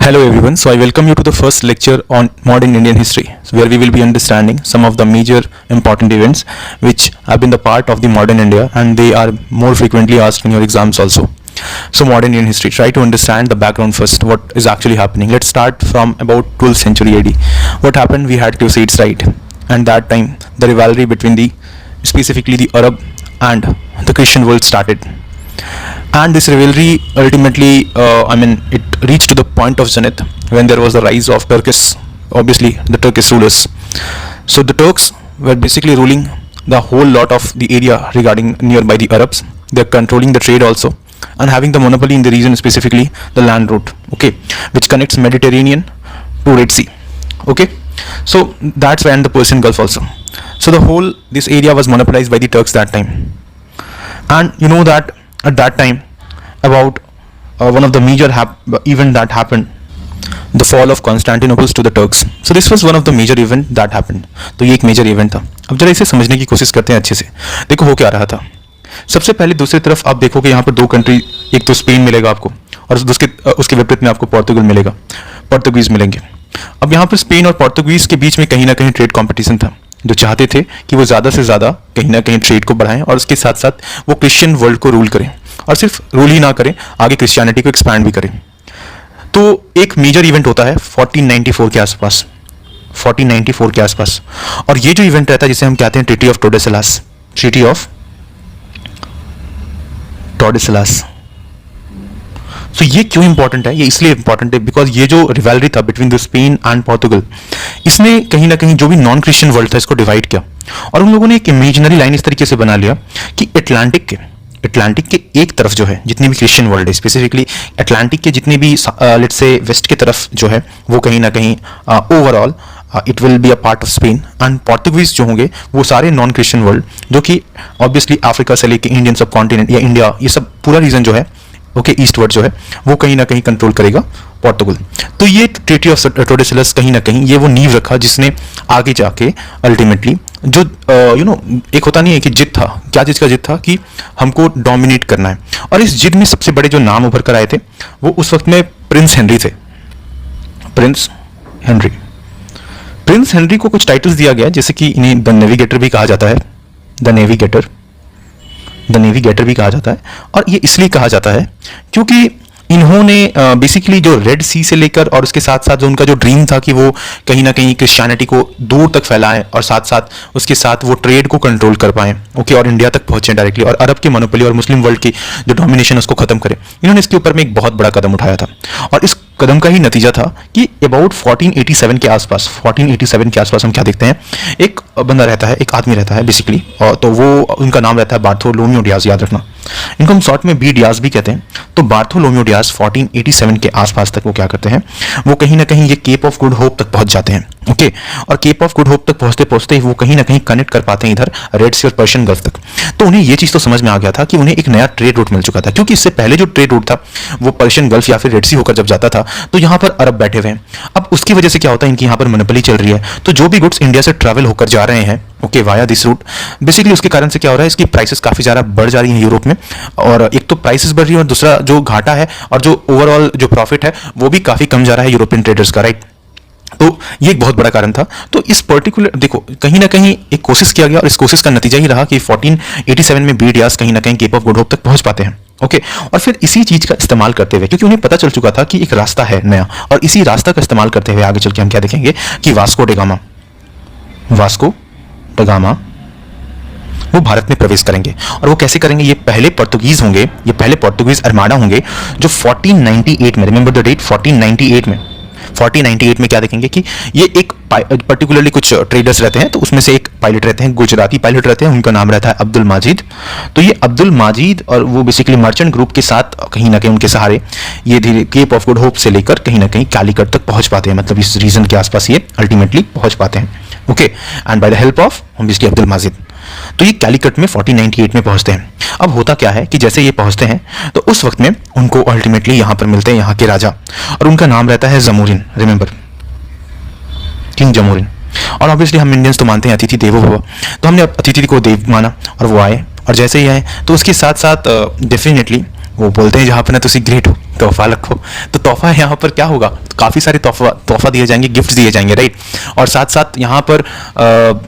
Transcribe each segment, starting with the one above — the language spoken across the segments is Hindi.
Hello everyone, so I welcome you to the first lecture on modern Indian history, where we will be understanding some of the major important events which have been the part of the modern India and they are more frequently asked in your exams also. So modern Indian history, try to understand the background first, what is actually happening. Let's start from about 12th century AD. What happened? We had Crusades, right? And that time the rivalry between specifically the Arab and the Christian world started. And this rivalry ultimately, it reached to the point of zenith when there was the rise of Turkish, obviously the Turkish rulers. So the Turks were basically ruling the whole lot of the area regarding nearby the Arabs. They're controlling the trade also and having the monopoly in the region, specifically the land route, okay, which connects Mediterranean to Red Sea, okay. So that's why, and the Persian Gulf also. So this area was monopolized by the Turks that time. And you know that at that time about one of the major event that happened, the fall of Constantinople to the Turks. So this was one of the major event that happened. तो ये एक मेजर इवेंट था. अब जरा इसे समझने की कोशिश करते हैं अच्छे से. देखो हो क्या रहा था. सबसे पहले दूसरी तरफ आप देखोगे यहाँ पर दो कंट्री, एक तो स्पेन मिलेगा आपको और उसके विपरीत में आपको पोर्तुगल मिलेगा, पोर्तुगीज मिलेंगे. अब यहाँ पर स्पेन और पोर्तुगीज के बीच में कहीं ना कहीं ट्रेड कॉम्पिटिशन था, जो चाहते थे कि वो ज़्यादा से ज़्यादा कहीं ना कहीं ट्रेड को बढ़ाएं और उसके साथ साथ वो क्रिश्चियन वर्ल्ड को रूल करें, और सिर्फ रूल ही ना करें, आगे क्रिश्चियनिटी को एक्सपैंड भी करें. तो एक मेजर इवेंट होता है 1494 के आसपास, 1494 के आसपास. और ये जो इवेंट रहता है जिसे हम कहते हैं ट्रीटी ऑफ टोर्डेसलास, ट्रीटी ऑफ टोर्डेसलास. तो ये क्यों इंपॉर्टेंट है? ये इसलिए इंपॉर्टेंट है बिकॉज ये जो रिवैलरी था between the Spain and Portugal, इसने कहीं ना कहीं जो भी नॉन क्रिश्चियन वर्ल्ड था इसको डिवाइड किया. और उन लोगों ने एक इमेजिनरी लाइन इस तरीके से बना लिया कि अटलांटिक के एक तरफ जो है जितनी भी क्रिश्चियन वर्ल्ड है, स्पेसिफिकली अटलांटिक के जितने भी लेट्स से वेस्ट की तरफ जो है वो कहीं ना कहीं overall it will be a part of Spain. And Portuguese जो होंगे वो सारे नॉन क्रिश्चियन वर्ल्ड, जो कि ऑब्वियसली अफ्रीका से लेके इंडियन सब कॉन्टिनेंट या इंडिया, ये सब पूरा रीजन जो है, ओके, ईस्टवर्ड जो है वो कहीं ना कहीं कंट्रोल करेगा पोर्तुगल. तो ये ट्रीटी ऑफ टोर्डेसलास कहीं ना कहीं ये वो नींव रखा जिसने आगे जाके अल्टीमेटली जो एक होता नहीं है कि जिद था, क्या चीज़ का जिद था कि हमको डोमिनेट करना है. और इस जिद में सबसे बड़े जो नाम उभर कर आए थे वो उस वक्त में प्रिंस हेनरी थे. प्रिंस हेनरी को कुछ टाइटल्स दिया गया जैसे कि इन्हें द नेविगेटर भी कहा जाता है, द नेविगेटर भी कहा जाता है. और ये इसलिए कहा जाता है क्योंकि इन्होंने बेसिकली जो रेड सी से लेकर और उसके साथ साथ जो उनका जो ड्रीम था कि वो कहीं ना कहीं क्रिश्चियनिटी को दूर तक फैलाएं और साथ साथ उसके साथ वो ट्रेड को कंट्रोल कर पाएं, ओके, और इंडिया तक पहुंचे डायरेक्टली, और अरब की मोनोपोली और मुस्लिम वर्ल्ड की जो डोमिनेशन उसको खत्म करें. इन्होंने इसके ऊपर में एक बहुत बड़ा कदम उठाया था. और इस कदम का ही नतीजा था कि अबाउट 1487 के आसपास हम क्या देखते हैं, एक बंदा रहता है, एक आदमी रहता है बेसिकली, और तो वो उनका नाम रहता है बार्थोलोम्यू डियाज. याद रखना, इनको हम शॉर्ट में बी डियाज भी कहते हैं. तो बार्थोलोम्यू डियाज 1487 के आसपास तक वो क्या करते हैं, वो कहीं ना कहीं ये केप ऑफ गुड होप तक पहुंच जाते हैं, ओके. और केप ऑफ गुड होप तक पहुंचते पहुंचते वो कहीं ना कहीं कनेक्ट कर पाते हैं इधर रेड सी और पर्शियन गल्फ तक. तो उन्हें ये चीज़ तो समझ में आ गया था कि उन्हें एक नया ट्रेड रूट मिल चुका था, क्योंकि इससे पहले जो ट्रेड रूट था वो पर्शियन गल्फ या फिर रेड सी होकर जब जाता था तो यहाँ पर अरब बैठे हुए हैं. अब उसकी वजह से क्या होता है, इनकी यहाँ पर मोनोपोली चल रही है, तो जो भी गुड्स इंडिया से ट्रैवल होकर जा रहे हैं, okay, via this route, basically उसके कारण से क्या हो रहा है, इसकी प्राइसेस काफ़ी ज़्यादा बढ़ जा रही हैं यूरोप में. और एक तो प्राइसेस बढ़ रही है और दूसरा जो घाटा है और जो ओवरऑल जो प्रॉफिट है वो भी काफ़ी कम जा रहा है यूरोपियन ट्रेडर्स का, राइट. तो ये एक बहुत बड़ा कारण था. तो इस पर्टिकुलर देखो कहीं ना कहीं एक कोशिश किया गया और इस कोशिश का नतीजा ही रहा कि 1487 में बी डियाज कहीं ना कहीं केप ऑफ गुड होप तक पहुंच पाते हैं, ओके. और फिर इसी चीज़ का इस्तेमाल करते हुए, क्योंकि उन्हें पता चल चुका था कि एक रास्ता है नया, और इसी रास्ता का इस्तेमाल करते हुए आगे चल के हम क्या देखेंगे कि वास्को डगामा वो भारत में प्रवेश करेंगे. और वो कैसे करेंगे, ये पहले पोर्तुगीज होंगे, ये पहले पोर्तुगीज अरमाडा होंगे जो 1498 में, रिमेंबर द डेट, 1498 में क्या देखेंगे कि ये एक पर्टिकुलरली कुछ ट्रेडर्स रहते हैं, तो उसमें से एक पायलट रहते हैं, गुजराती पायलट रहते हैं, उनका नाम रहता है अब्दुल माजिद. तो ये अब्दुल माजिद और वो बेसिकली मर्चेंट ग्रुप के साथ कहीं ना कहीं उनके सहारे ये धीरे केप ऑफ गुड होप से लेकर कहीं ना कहीं कैलिकट तक पहुंच पाते हैं, मतलब इस रीजन के आसपास ये अल्टीमेटली पहुंच पाते हैं, okay. And by the help of obviously Abdul Majid. तो ये कैलिकट में 1498 में पहुंचते हैं. अब होता क्या है कि जैसे ये पहुंचते हैं तो उस वक्त में उनको अल्टीमेटली यहाँ पर मिलते हैं यहाँ के राजा, और उनका नाम रहता है जमूरिन, रिमेंबर, किंग जमूरिन. और ऑब्वियसली हम इंडियंस तो मानते हैं अतिथि देवो भव, तो हमने अतिथि को देव माना और वो आए. और जैसे ही आए तो उसके साथ साथ डेफिनेटली वो बोलते हैं जहाँ पर ना तुसी ग्रेट हो तोहफा रखो, तो तोहफा यहाँ पर क्या होगा, काफ़ी सारे तोहफा दिए जाएंगे, गिफ्ट दिए जाएंगे, राइट। और साथ साथ यहाँ पर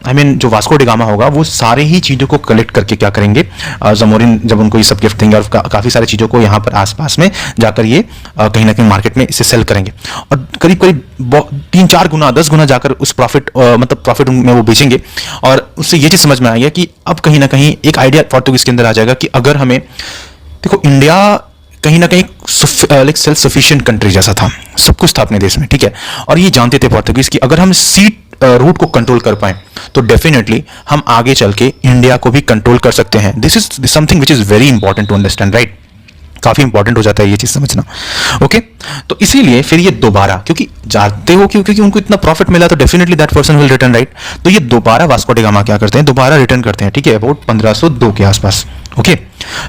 आई मीन जो वास्को डी गामा होगा वो सारे ही चीज़ों को कलेक्ट करके क्या करेंगे, जमोरिन जब उनको ये सब गिफ्ट देंगे और काफ़ी सारी चीज़ों को यहाँ पर आसपास में जाकर ये कहीं ना कहीं मार्केट में इसे सेल करेंगे और करीब करीब 3-4 गुना 10 गुना जाकर उस प्रॉफिट मतलब प्रॉफिट में वो बेचेंगे। और उससे ये चीज़ समझ में आ गया कि अब कहीं ना कहीं एक आइडिया पोर्तुगीज के अंदर आ जाएगा कि अगर हमें, देखो इंडिया कहीं ना कहीं लाइक सेल्फ सफिशिएंट कंट्री जैसा था, सब कुछ था अपने देश में, ठीक है। और ये जानते थे पोर्तुगीज कि अगर हम सी रूट को कंट्रोल कर पाए तो डेफिनेटली हम आगे चल के इंडिया को भी कंट्रोल कर सकते हैं। This is something which is very important to understand, right. काफी इंपॉर्टेंट हो जाता है ये चीज समझना, ओके। तो इसीलिए फिर ये दोबारा, क्योंकि जानते हो क्योंकि उनको इतना प्रॉफिट मिला तो definitely that person will return, right. तो ये दोबारा वास्को डी गामा क्या करते हैं, दोबारा रिटर्न करते हैं, ठीक है, अबाउट 1502 के आसपास, ओके,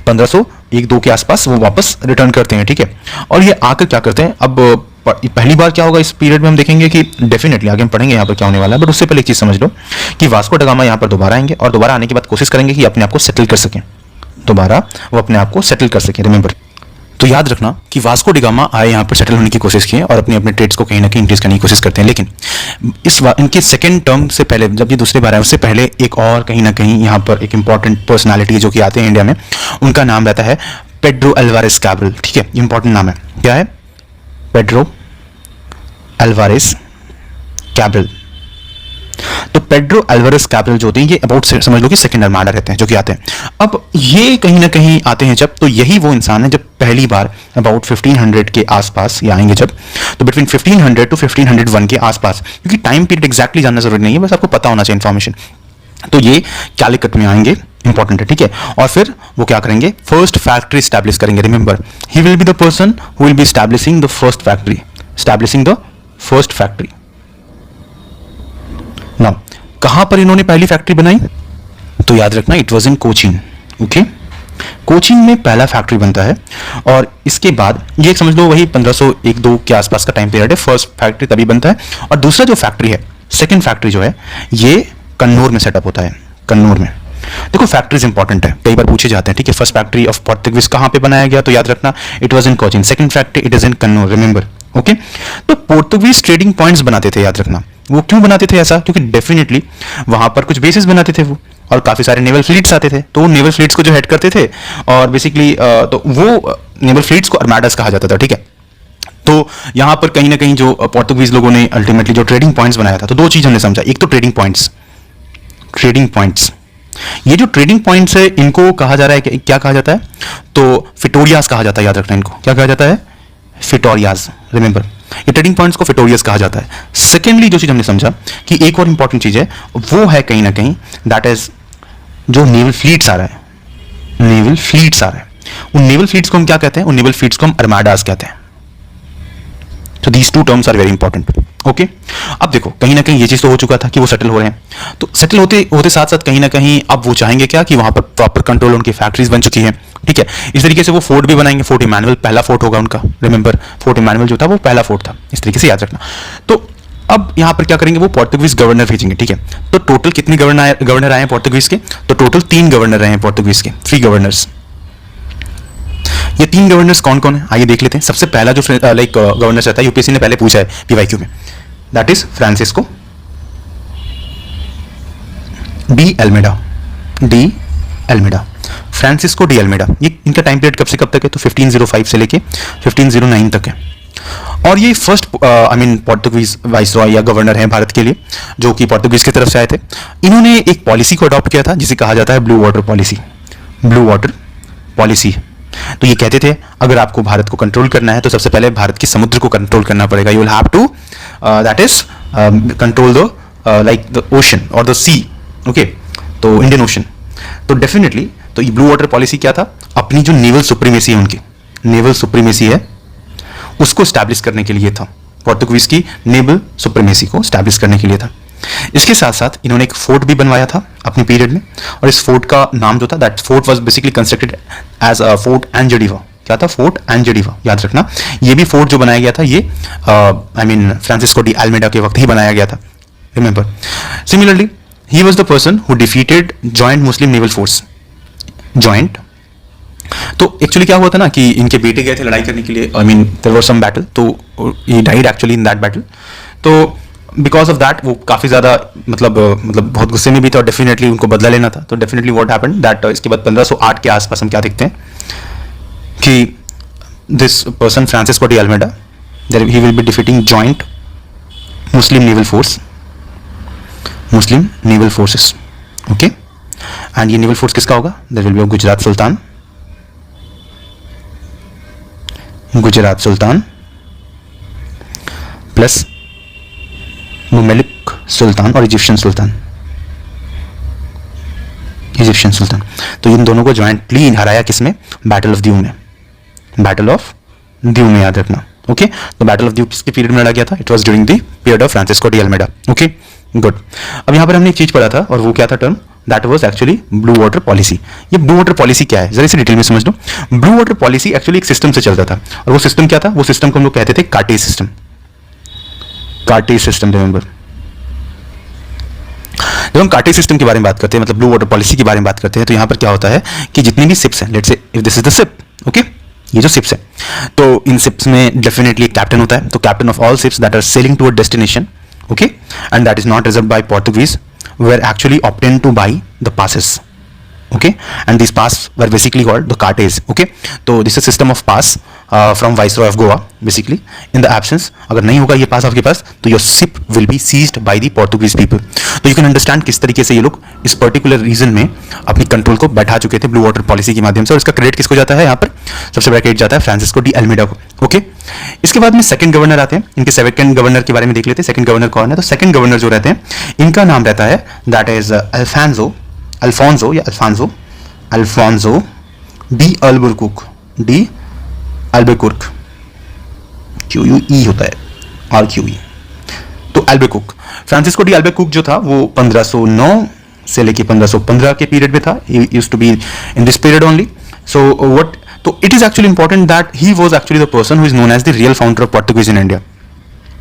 1501-2 के आसपास वो वापस रिटर्न करते हैं, ठीक है। और ये आकर क्या करते हैं, अब पहली बार क्या होगा इस पीरियड में हम देखेंगे कि डेफिनेटली आगे हम पढ़ेंगे यहाँ पर क्या होने वाला है, बट उससे पहले एक चीज समझ लो कि वास्को डी गामा यहाँ पर दोबारा आएंगे और दोबारा आने के बाद कोशिश करेंगे कि अपने आप को सेटल कर सकें, दोबारा वो अपने आप को सेटल कर सकें, रिमेंबर। तो याद रखना कि वास्को डी गामा आए यहाँ पर सेटल होने की कोशिश की और अपने अपने ट्रेड्स को कहीं ना कहीं इंक्रीज करने की कोशिश करते हैं। लेकिन इनके सेकंड टर्म से पहले, जब ये दूसरी बार आए उससे पहले एक और कहीं ना कहीं यहाँ पर एक इंपॉर्टेंट पर्सनालिटी जो कि आते हैं इंडिया में, उनका नाम रहता है पेड्रो अल्वारेस कैब्रल, ठीक है, इंपॉर्टेंट नाम है, क्या है, पेड्रो अल्वारेस कैब्रल। तो पेड्रो अल्वारेस कैब्रल जो होते हैं ये अबाउट समझ लो कि सेकंड आर्माडा रहते हैं जो कि आते हैं। अब ये कहीं ना कहीं आते हैं जब, तो यही वो इंसान है जब पहली बार अबाउट 1500 के आसपास ये आएंगे जब, तो बिटवीन 1500 टू 1501 के आसपास, क्योंकि टाइम पीरियड एग्जैक्टली जानना जरूरी नहीं है, बस आपको पता होना चाहिए इन्फॉर्मेशन। तो ये कैलिकट में आएंगे, इंपॉर्टेंट है, ठीक है। और फिर वो क्या करेंगे, फर्स्ट फैक्ट्री स्टैब्लिश करेंगे, remember he will be the person who will be establishing the first factory, establishing the first factory. Now कहां पर इन्होंने पहली फैक्ट्री बनाई, तो याद रखना it was in Cochin, okay, Cochin में पहला फैक्ट्री बनता है। और इसके बाद ये समझ लो वही 1501-2 के आसपास का टाइम पीरियड है, फर्स्ट फैक्ट्री तभी बनता है। और दूसरा जो फैक्ट्री है, सेकंड फैक्ट्री जो है, ये कन्नौर में सेटअप होता है, कन्नौर में। देखो फैक्ट्रीज इंपॉर्टेंट है, कई बार पूछे जाते हैं, ठीक है। फर्स्ट फैक्ट्री ऑफ पोर्तुगीज कहां पे बनाया गया, तो याद रखना it was in Cochin, second factory it is in Cannanore, remember, okay. तो पोर्तुगीज ट्रेडिंग पॉइंट्स बनाते थे, याद रखना। वो क्यों बनाते थे ऐसा, क्योंकि डेफिनेटली वहां पर कुछ बेसिस बनाते थे वो, और काफी सारे नेवल फ्लीट्स आते थे, तो नेवल फ्लीट्स को जो हेड करते थे, और बेसिकली तो वो नेवल फ्लीट्स को आर्माडास कहा जाता था, ठीक है। तो यहां पर कहीं ना कहीं जो पोर्तुगीज लोगों ने अल्टीमेटली जो ट्रेडिंग पॉइंट्स बनाया था, तो दो चीज हमने समझा, एक तो ट्रेडिंग पॉइंट्स, ट्रेडिंग पॉइंट्स, ये जो ट्रेडिंग पॉइंट्स है इनको कहा जा रहा है, क्या कहा जाता है, तो फिटोरियाज कहा जाता है, याद रखना इनको क्या कहा जाता है, फिटोरियाज, रिमेंबर, ये ट्रेडिंग पॉइंट्स को फिटोरियाज कहा जाता है। सेकेंडली जो चीज हमने समझा कि एक और इंपॉर्टेंट चीज है, वो है कहीं ना कहीं दैट इज जो नेवल फ्लीट्स आ रहा है, नेवल फ्लीट्स आ रहा है, उन नेवल फ्लीट्स को हम क्या कहते हैं, उन नेवल फ्लीट्स को हम आर्माडास कहते हैं। तो these two terms are very important, okay. अब देखो कहीं ना कहीं ये चीज तो हो चुका था कि वो सेटल हो रहे हैं, तो सेटल होते होते साथ साथ कहीं ना कहीं अब वो चाहेंगे क्या कि वहां पर प्रॉपर कंट्रोल, उनकी फैक्ट्रीज बन चुकी है, ठीक है। इस तरीके से वो फोर्ट भी बनाएंगे, फोर्ट इमैनुअल पहला फोर्ट होगा उनका, रिमेंबर फोर्ट इमैनुअल जो था वो पहला फोर्ट था, इस तरीके से याद रखना। तो अब यहां पर क्या करेंगे, वो पोर्तुगीज गवर्नर भेजेंगे, ठीक है। तो टोटल कितने गवर्नर आए हैं पोर्तुगीज के, तो टोटल 3 गवर्नर रहे हैं पोर्तुगीज के, 3 गवर्नर्स। ये 3 गवर्नर्स कौन कौन है, आइए देख लेते हैं। सबसे पहला जो लाइक गवर्नर रहता है, यूपीएससी ने पहले पूछा है पीवाईक्यू में, that is Francisco de एल्मेडा, D एल्मेडा, Francisco de एल्मेडा। ये इनका टाइम पीरियड कब से कब तक है, तो 1505 से लेके 1509 तक है। और ये first I mean Portuguese viceroy या गवर्नर हैं भारत के लिए, जो कि पोर्तुगीज की तरफ से आए थे। इन्होंने एक पॉलिसी को अडॉप्ट किया था जिसे कहा जाता है blue water policy, blue water policy. तो ये कहते थे अगर आपको भारत को कंट्रोल करना है तो सबसे पहले भारत के समुद्र को कंट्रोल करना पड़ेगा, you will have to that is control the like the ocean और द सी, ओके, तो इंडियन ओशन। तो डेफिनेटली तो ये ब्लू वाटर पॉलिसी क्या था, अपनी जो नेवल सुप्रीमेसी है, उनकी नेवल सुप्रीमेसी है, उसको स्टैब्लिश करने के लिए था, पोर्तुगीज की नेवल सुप्रीमेसी को स्टैब्लिश करने के लिए था। इसके साथ साथ इन्होंने एक फोर्ट भी बनवाया था अपने पीरियड में, और इस फोर्ट का नाम जो था, that fort was basically constructed as a fort Anjediva. क्या था, फोर्ट एंजेडिवा, याद रखना। ये भी फोर्ट जो बनाया गया था ये आई मीन फ्रांसिस्को डी एल्मेडा के वक्त ही बनाया गया था, remember. Similarly he was the person who defeated joint Muslim naval force, joint तो एक्चुअली क्या हुआ था ना कि इनके बेटे गए थे लड़ाई करने के लिए, I mean there was some battle, तो he died actually in that battle. तो बिकॉज ऑफ दैट वो काफ़ी ज़्यादा मतलब बहुत गुस्से में भी था और डेफिनेटली उनको बदला लेना था। तो डेफिनेटली व्हाट हैपेंड दैट इसके बाद 1508 के आसपास हम क्या देखते हैं कि this person Francisco de Almeida he will be defeating joint Muslim naval force, Muslim naval forces, okay. And ये नेवल फोर्स किसका होगा? There will be Gujarat sultan, Gujarat sultan plus Mamluk sultan और इजिप्शियन सुल्तान, इजिप्शियन सुल्तान। तो इन दोनों को ज्वाइंटली हराया किसमें? बैटल ऑफ द्यू में, बैटल ऑफ द्यू में, याद रखना, ओके। तो बैटल ऑफ द्यू किसके पीरियड में लड़ा गया था? It was during the period of Francisco de Almeida, okay, good. अब यहां पर हमने एक चीज पढ़ा था और वो क्या था term? That was actually blue water policy. ये ब्लू वाटर पॉलिसी क्या है जरा इसे डिटेल में समझ लो। ब्लू वाटर पॉलिसी एक्चुअली एक सिस्टम से चलता था और वो सिस्टम क्या था? वो सिस्टम को हम लोग कहते थे cartaz system, cartaz system, remember. जब हम कार्टेज सिस्टम के बारे में बात करते हैं, मतलब ब्लू वाटर पॉलिसी के बारे में बात करते हैं, तो यहां पर क्या होता है कि जितनी भी शिप्स हैं, let's say if this is the ship, okay, ये जो शिप्स है, तो इन शिप्स में डेफिनेटली एक कैप्टन होता है। तो captain of all ships that are sailing to a destination, okay, and that is not reserved by Portuguese, were actually obtained to buy the passes, okay, and these pass were basically called the cartes, okay. तो this is system of pass from Viceroy of Goa, basically in the absence, अगर नहीं होगा ये पास आपके पास तो your ship will be seized by the Portuguese people। तो you can understand किस तरीके से ये लोग इस पर्टिकुलर रीजन में अपनी कंट्रोल को बैठा चुके थे ब्लू वाटर पॉलिसी के माध्यम से। और इसका क्रेडिट किसको जाता है? यहाँ पर सबसे बड़ा क्रेडिट जाता है फ्रांसिस्को डी अल्मेडा को, ओके। इसके बाद में सेकंड गवर्नर आते हैं। इनके सेकंड गवर्नर के बारे में देख लेते हैं। सेकंड गवर्नर कौन है? तो सेकंड गवर्नर जो रहते हैं इनका नाम रहता है दैट इज अल्फांसो या Alfonso de Albuquerque, de Albuquerque, QUE होता है, RQE, तो अल्बुकर्क। फ्रांसिस्को डी अल्बुकर्क जो था वो 1509 से लेके 1515 के पीरियड में था। He used to be in this period only. So what? So it is actually important that he was actually the person who is known as the real founder of Portuguese in India.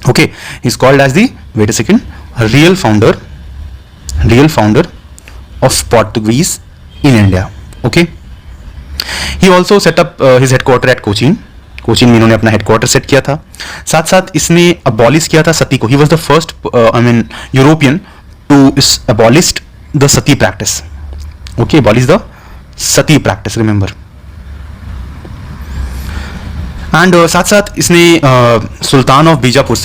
Okay, he is called as the, wait a second, real founder of Portuguese in India. Okay, he also set up his headquarter at Cochin. Cochin में इन्होंने अपना हेडक्वार्टर सेट किया था। साथ साथ इसने अबॉलिश किया था सती को। He was the first European to abolish the sati practice, okay, abolish the sati practice, remember. And साथ साथ इसने सुल्तान ऑफ बीजापुर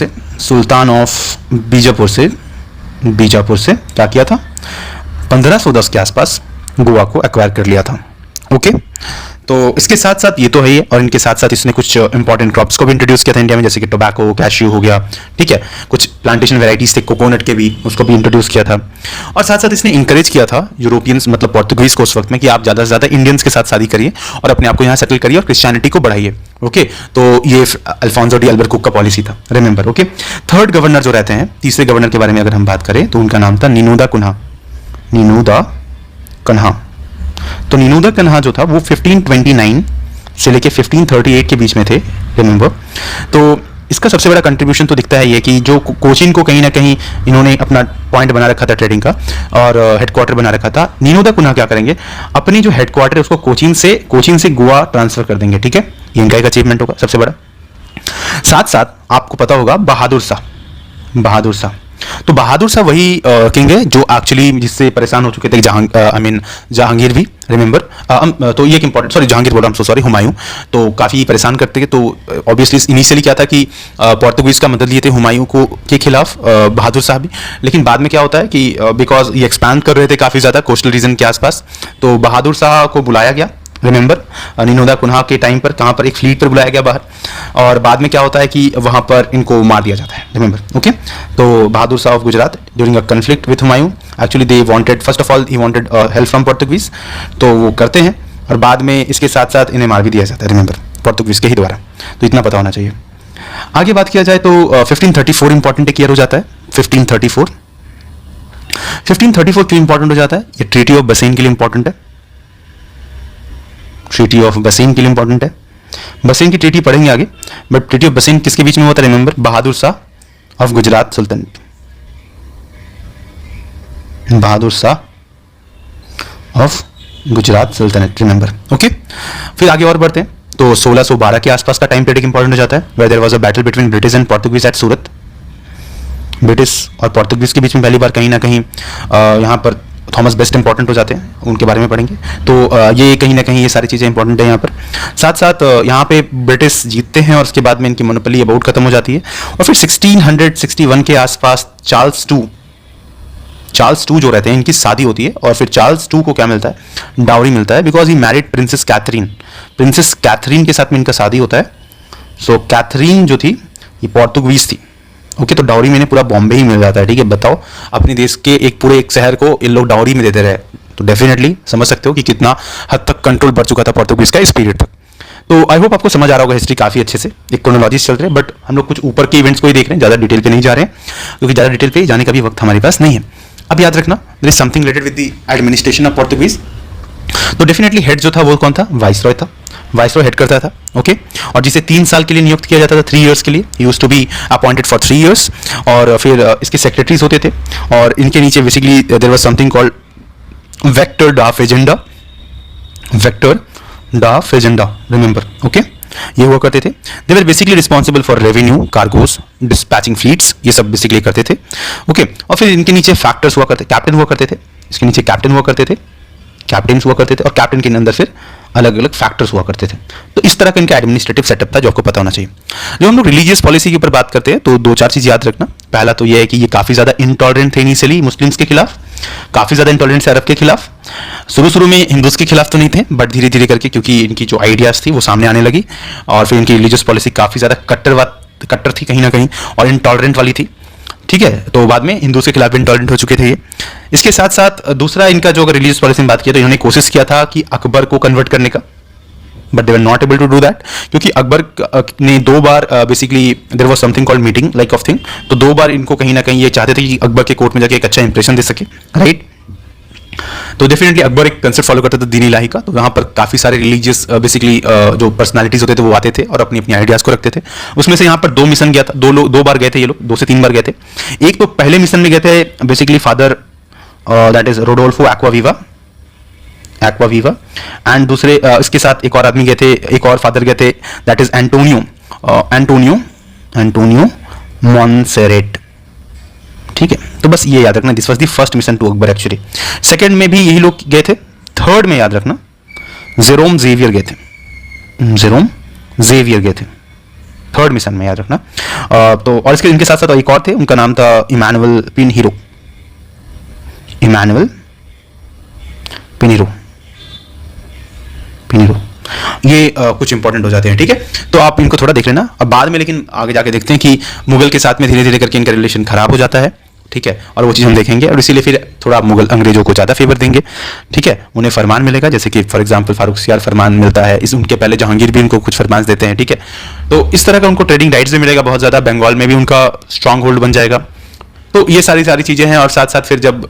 से क्या किया था? 1510 के आसपास गोवा को एक्वायर कर लिया था, ओके। तो इसके साथ साथ ये तो है ही, और इनके साथ साथ इसने कुछ इंपॉर्टेंट क्रॉप्स को भी इंट्रोड्यूस किया था इंडिया में, जैसे कि टोबैको, कैश्यू हो गया, ठीक है, कुछ प्लांटेशन वेराइटीज थे कोकोनट के भी, उसको भी इंट्रोड्यूस किया था। और साथ साथ इसने इंकरेज किया था यूरोपियंस, मतलब पोर्तुगीज को उस वक्त में, कि आप ज़्यादा से ज़्यादा इंडियंस के साथ शादी करिए और अपने आप को यहाँ सेटल करिए और क्रिश्चियनिटी को बढ़ाइए, ओके। तो ये अल्फांसो डी अल्बुकर्क का पॉलिसी था, रिमेंबर, ओके। थर्ड गवर्नर जो रहते हैं, तीसरे गवर्नर के बारे में अगर हम बात करें तो उनका नाम था निनोदा कन्हा। तो निनोदा कन्हा जो था वो 1529 से लेके 1538 के बीच में थे, रिमेंबर। तो इसका सबसे बड़ा कंट्रीब्यूशन तो दिखता है ये कि जो कोचीन को कहीं ना कहीं इन्होंने अपना पॉइंट बना रखा था ट्रेडिंग का और हेडक्वार्टर बना रखा था। निनोदा कन्हा क्या करेंगे? अपनी जो हेडक्वार्टर है उसको कोचीन से गोवा ट्रांसफर कर देंगे, ठीक है। ये इनका एक अचीवमेंट होगा सबसे बड़ा। साथ साथ आपको पता होगा बहादुर शाह। तो बहादुर शाह वही किंग है जो एक्चुअली जिससे परेशान हो चुके थे जहांगीर भी, रिमेंबर। तो ये एक इंपॉर्टेंट, सॉरी जहांगीर बोल रहा हूँ, सॉरी हुमायूं, तो काफ़ी परेशान करते थे। तो ऑब्वियसली इनिशियली क्या था कि पोर्तुगीज का मदद लिए थे हुमायूं को के खिलाफ बहादुर शाह भी, लेकिन बाद में क्या होता है कि बिकॉज ये एक्सपैंड कर रहे थे काफ़ी ज़्यादा कोस्टल रीजन के आसपास, तो बहादुर शाह को बुलाया गया, रिमेंबर, निनोदा कन्हा के टाइम पर, कहाँ पर, एक फ्लीट पर बुलाया गया बाहर, और बाद में क्या होता है कि वहाँ पर इनको मार दिया जाता है, रिमेंबर, ओके। तो Bahadur Shah of Gujarat during a conflict with Humayun, actually they wanted, first of all he wanted help from Portuguese, तो वो करते हैं और बाद में इसके साथ साथ इन्हें मार भी दिया जाता है, रिमेंबर, पोर्तुगीज के ही द्वारा। तो इतना पता होना चाहिए। आगे बात किया जाए तो 1534 इंपॉर्टेंट ईयर हो जाता है। 1534 क्यों इंपॉर्टेंट हो जाता है? ये ट्रीटी ऑफ बसेन के लिए इंपॉर्टेंट है, ट्रीटी ऑफ बसेन के लिए इंपॉर्टेंट है। बसेन की ट्रीटी पढ़ेंगे आगे, बट ट्रीटी ऑफ बसेन किसके बीच में होता है? Remember, Bahadur Shah of Gujarat sultanate, Bahadur Shah of Gujarat सल्तनत, रिमेंबर। ओके, फिर आगे और बढ़ते हैं। तो 1612 के आसपास का टाइम पीरियड इंपॉर्टेंट हो जाता है, where there was a battle between British and Portuguese at Surat. British और पोर्तुगीज के बीच में पहली बार कहीं ना कहीं यहाँ पर थॉमस बेस्ट इंपॉर्टेंट हो जाते हैं, उनके बारे में पढ़ेंगे। तो ये कहीं ना कहीं ये सारी चीज़ें इंपॉर्टेंट है यहाँ पर। साथ साथ यहाँ पे ब्रिटिश जीतते हैं और उसके बाद में इनकी मोनोपोली अबाउट खत्म हो जाती है। और फिर 1661 के आसपास चार्ल्स टू जो रहते हैं, इनकी शादी होती है। और फिर चार्ल्स टू को क्या मिलता है, डाउरी मिलता है, because he married Princess Catherine के साथ में इनका शादी होता है। सो कैथरीन जो थी ये पोर्तुगीज थी। ओके, तो डाउरी में इन्हें पूरा बॉम्बे ही मिल जाता है। ठीक है, बताओ अपने देश के एक पूरे एक शहर को इन लोग डाउरी में देते रहे, तो डेफिनेटली समझ सकते हो कि कितना हद तक कंट्रोल बढ़ चुका था पोर्तुगीज का इस पीरियड तक। तो आई होप आपको समझ आ रहा होगा हिस्ट्री काफी अच्छे से, एक क्रोनोलॉजी चल रहे हैं, बट हम लोग कुछ ऊपर के इवेंट्स को ही देख रहे हैं, ज्यादा डिटेल पे नहीं जा रहे हैं, क्योंकि ज्यादा डिटेल पे जाने का भी वक्त हमारे पास नहीं है। अब याद रखना, there is something related with the administration of Portuguese. तो डेफिनेटली हेड जो था वो कौन था, वाइसरॉय था। वाइसरॉय हेड करता था। ओके, और जिसे 3 साल के लिए नियुक्त किया जाता था, 3 इयर्स के लिए, used to be appointed for 3 years. और फिर इसके सेक्रेटरीज होते थे, और इनके नीचे basically there was something called vedor da fazenda, remember. Okay, ये हुआ करते थे। They were basically responsible for revenue, cargoes, dispatching fleets, ये सब बेसिकली करते थे। ओके, और फिर इनके नीचे फैक्टर्स हुआ करते, कैप्टन हुआ करते थे, इसके नीचे कैप्टन हुआ करते थे, कैप्टन हुआ करते थे, और कैप्टन के अंदर फिर अलग अलग फैक्टर्स हुआ करते थे। तो इस तरह का इनका एडमिनिस्ट्रेटिव सेटअप था, जो आपको पता होना चाहिए। जब हम लोग रिलीजियस पॉलिसी के ऊपर बात करते हैं, तो 2-4 चीज याद रखना। पहला तो यह है कि ये काफी ज्यादा इंटॉलरेंट थे इनिशियली मुस्लिम्स के खिलाफ, काफी ज्यादा इंटॉलरेंट थे अरब के खिलाफ। शुरू में हिंदूज के खिलाफ तो नहीं थे, बट धीरे धीरे करके क्योंकि इनकी जो आइडियाज थी वो सामने आने लगी, और फिर इनकी रिलीजियस पॉलिसी काफी ज्यादा कट्टर थी कहीं ना कहीं, और इंटॉलरेंट वाली थी। ठीक है, तो बाद में हिंदू के खिलाफ इंटॉलरेंट हो चुके थे ये। इसके साथ साथ दूसरा इनका जो अगर रिलीजियस पॉलिसी में बात किया, तो इन्होंने कोशिश किया था कि अकबर को कन्वर्ट करने का, but they were not able to do that, क्योंकि अकबर ने 2 बार basically there was something called meeting like of thing, तो 2 बार इनको कहीं ना कहीं ये चाहते थे कि अकबर के कोर्ट में जाके एक अच्छा इंप्रेशन दे सके, राइट। तो डेफिनेटली अकबर एक कंसेप्ट फॉलो करता था दीन इलाही का, तो यहाँ पर काफी सारे रिलीजियस बेसिकली जो पर्सनालिटीज होते थे वो आते थे और अपनी अपनी आइडियाज को रखते थे। उसमें से यहाँ पर 2 मिशन गया था, 2 बार गए थे ये लोग, 2 से 3 बार गए थे। एक तो पहले मिशन में गए थे basically father that is Rodolfo Acquaviva, and दूसरे इसके साथ एक और आदमी गए थे, एक और फादर गए थे, दैट इज एंटोनियो मॉन्सेरेट। ठीक है, तो बस ये याद रखना, this was the first mission to Akbar actually. Second में भी यही लोग गए थे। थर्ड में याद रखना जेरोम जेवियर गए थे, थर्ड मिशन में, याद रखना। तो और इसके इनके साथ साथ एक और थे, उनका नाम था इमानुएल पिनहीरो। ये कुछ इंपॉर्टेंट हो जाते हैं। ठीक है, तो आप इनको थोड़ा देख लेना। अब बाद में लेकिन आगे जाके देखते हैं कि मुगल के साथ में धीरे धीरे करके इनका रिलेशन खराब हो जाता है। ठीक है, और वो चीज़ हम देखेंगे, और इसीलिए फिर थोड़ा मुगल अंग्रेजों को ज़्यादा फेवर देंगे। ठीक है, उन्हें फरमान मिलेगा, जैसे कि फॉर एग्जांपल फारूक फरमान मिलता है, इस उनके पहले जहांगीर भी उनको कुछ फरमान देते हैं। ठीक है, तो इस तरह का उनको ट्रेडिंग राइट्स भी मिलेगा बहुत ज़्यादा, बंगाल में भी उनका स्ट्रांग होल्ड बन जाएगा। तो ये सारी चीज़ें हैं, और साथ साथ फिर जब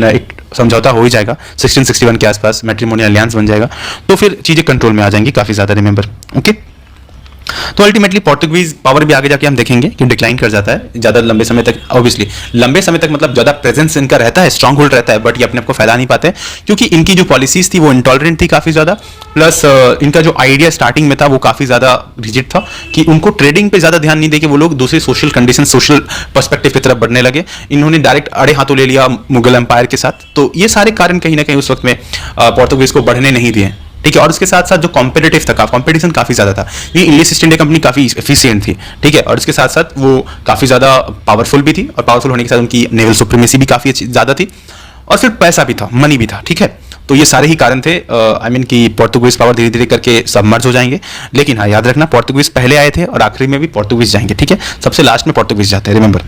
एक समझौता हो ही जाएगा 1661 के आसपास, मैट्रिमोनियल अलियांस बन जाएगा, तो फिर चीज़ें कंट्रोल में आ जाएंगी काफ़ी ज़्यादा, रिमेंबर। ओके, तो अल्टीमेटली पोर्तुगीज पावर भी आगे जाके हम देखेंगे कि डिक्लाइन कर जाता है ज़्यादा लंबे समय तक। ऑब्वियसली लंबे समय तक मतलब ज़्यादा प्रेजेंस इनका रहता है, स्ट्रांग होल्ड रहता है, बट ये अपने आप को फैला नहीं पाते, क्योंकि इनकी जो पॉलिसीज थी वो इंटॉलरेंट थी काफ़ी ज़्यादा, प्लस इनका जो आइडिया स्टार्टिंग में था वो काफ़ी ज़्यादा रिजिड था, कि उनको ट्रेडिंग पे ज़्यादा ध्यान नहीं दे के वो लोग दूसरे सोशल कंडीशन, सोशल पर्सपेक्टिव की तरफ बढ़ने लगे। इन्होंने डायरेक्ट अड़े हाथों ले लिया मुगल एम्पायर के साथ, तो ये सारे कारण कहीं ना कहीं उस वक्त में पोर्तुगीज को बढ़ने नहीं दिए। ठीक है, और उसके साथ साथ जो कॉम्पिटिटिव था, कंपटीशन काफी ज्यादा था। ये इंग्लिश ईस्ट इंडिया कंपनी काफी एफिशिएंट थी। ठीक है, और इसके साथ साथ वो काफी ज्यादा पावरफुल भी थी, और पावरफुल होने के साथ उनकी नेवल सुप्रीमेसी भी काफी ज्यादा थी, और फिर पैसा भी था, मनी भी था। ठीक है, तो ये सारे ही कारण थे कि पोर्तुगीज पावर धीरे धीरे करके सबमर्ज हो जाएंगे। लेकिन हाँ, याद रखना पोर्तुगीज पहले आए थे और आखिरी में भी पोर्तुगीज जाएंगे। ठीक है, सबसे लास्ट में पोर्तुगीज जाते हैं, remember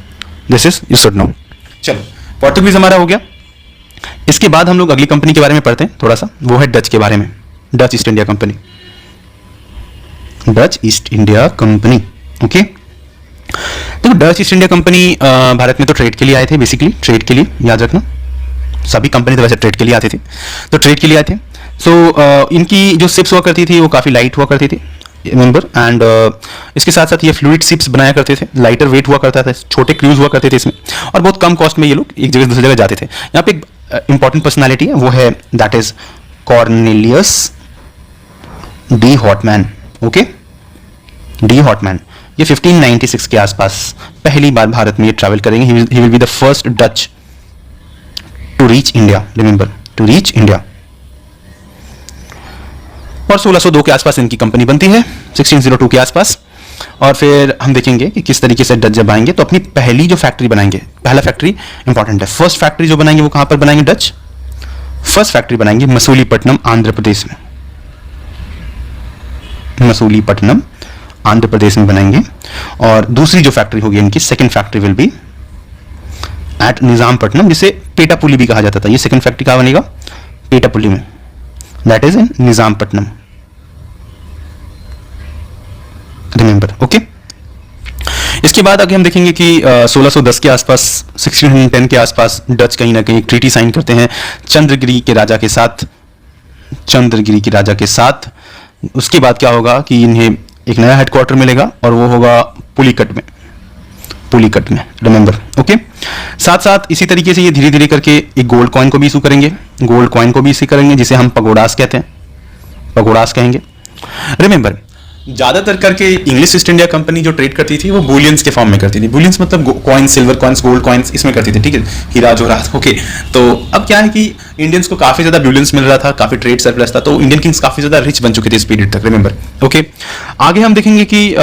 this is you should know. चलो, पोर्तुगीज हमारा हो गया। इसके बाद हम लोग अगली कंपनी के बारे में पढ़ते हैं थोड़ा सा, वो है डच के बारे में, Dutch East India company. Okay, तो Dutch East India company Bharat में तो ट्रेड के लिए आए थे, बेसिकली ट्रेड के लिए, याद रखना सभी कंपनी तो वैसे ट्रेड के लिए आते थे, तो ट्रेड के लिए आए थे। सो इनकी जो शिप्स हुआ करती थी वो काफ़ी लाइट हुआ करती थी, रिमेंबर, एंड इसके साथ साथ ये फ्लूइड शिप्स बनाया करते थे, लाइटर वेट हुआ करता था, छोटे क्रूज हुआ करते थे इसमें, और बहुत कम कॉस्ट में ये लोग एक जगह से दूसरी जगह जाते थे। यहाँ पे एक इंपॉर्टेंट पर्सनालिटी है, वो है that is Cornelius de Houtman. Okay, de Houtman, ये 1596 के आसपास पहली बार भारत में ये ट्रैवल करेंगे। He will be the first Dutch to reach India, remember, to reach India. और 1602 के आसपास इनकी कंपनी बनती है, 1602 के आसपास। और फिर हम देखेंगे कि किस तरीके से डच जब आएंगे तो अपनी पहली जो फैक्ट्री बनाएंगे, पहला फैक्ट्री इंपॉर्टेंट है, फर्स्ट फैक्ट्री जो बनाएंगे वो कहां पर बनाएंगे डच? फर्स्ट फैक्ट्री बनाएंगे मसूलीपट्टनम, आंध्र प्रदेश में, मसूलीपट्टनम आंध्र प्रदेश में बनाएंगे। और दूसरी जो फैक्ट्री होगी इनकी, second factory will be at Nizampatnam, जिसे पेटापुली भी कहा जाता था। ये सेकंड फैक्ट्री कहां बनेगा? पेटापुली में, that is in Nizampatnam, remember. Okay, इसके बाद आगे हम देखेंगे कि 1610 के आसपास, 1610 के आसपास डच कहीं ना कहीं एक ट्रीटी साइन करते हैं चंद्रगिरी के राजा के साथ, चंद्रगिरी के राजा के साथ। उसके बाद क्या होगा कि इन्हें एक नया हेडक्वार्टर मिलेगा और वो होगा पुलिकट में, पुलिकट में, रिमेंबर। ओके, साथ साथ इसी तरीके से ये धीरे धीरे करके एक गोल्ड कॉइन को भी इशू करेंगे, गोल्ड कॉइन को भी इशू करेंगे, जिसे हम पगोडास कहते हैं, पगोडास कहेंगे। रिमेंबर, ज्यादातर करके इंग्लिश ईस्ट इंडिया कंपनी जो ट्रेड करती थी वो बुलियंस के फॉर्म में करती थी। बुलियंस मतलब coins, silver coins, gold coins, इसमें करती थी, ठीक है, हीरा जोरात। ओके, तो अब क्या है कि इंडियंस को काफी ज्यादा बुलियंस मिल रहा था, काफी ट्रेड सरप्लस था, तो इंडियन किंग्स काफी ज्यादा रिच बन चुके थे इस पीरियड तक, रिमेंबर। ओके, आगे हम देखेंगे कि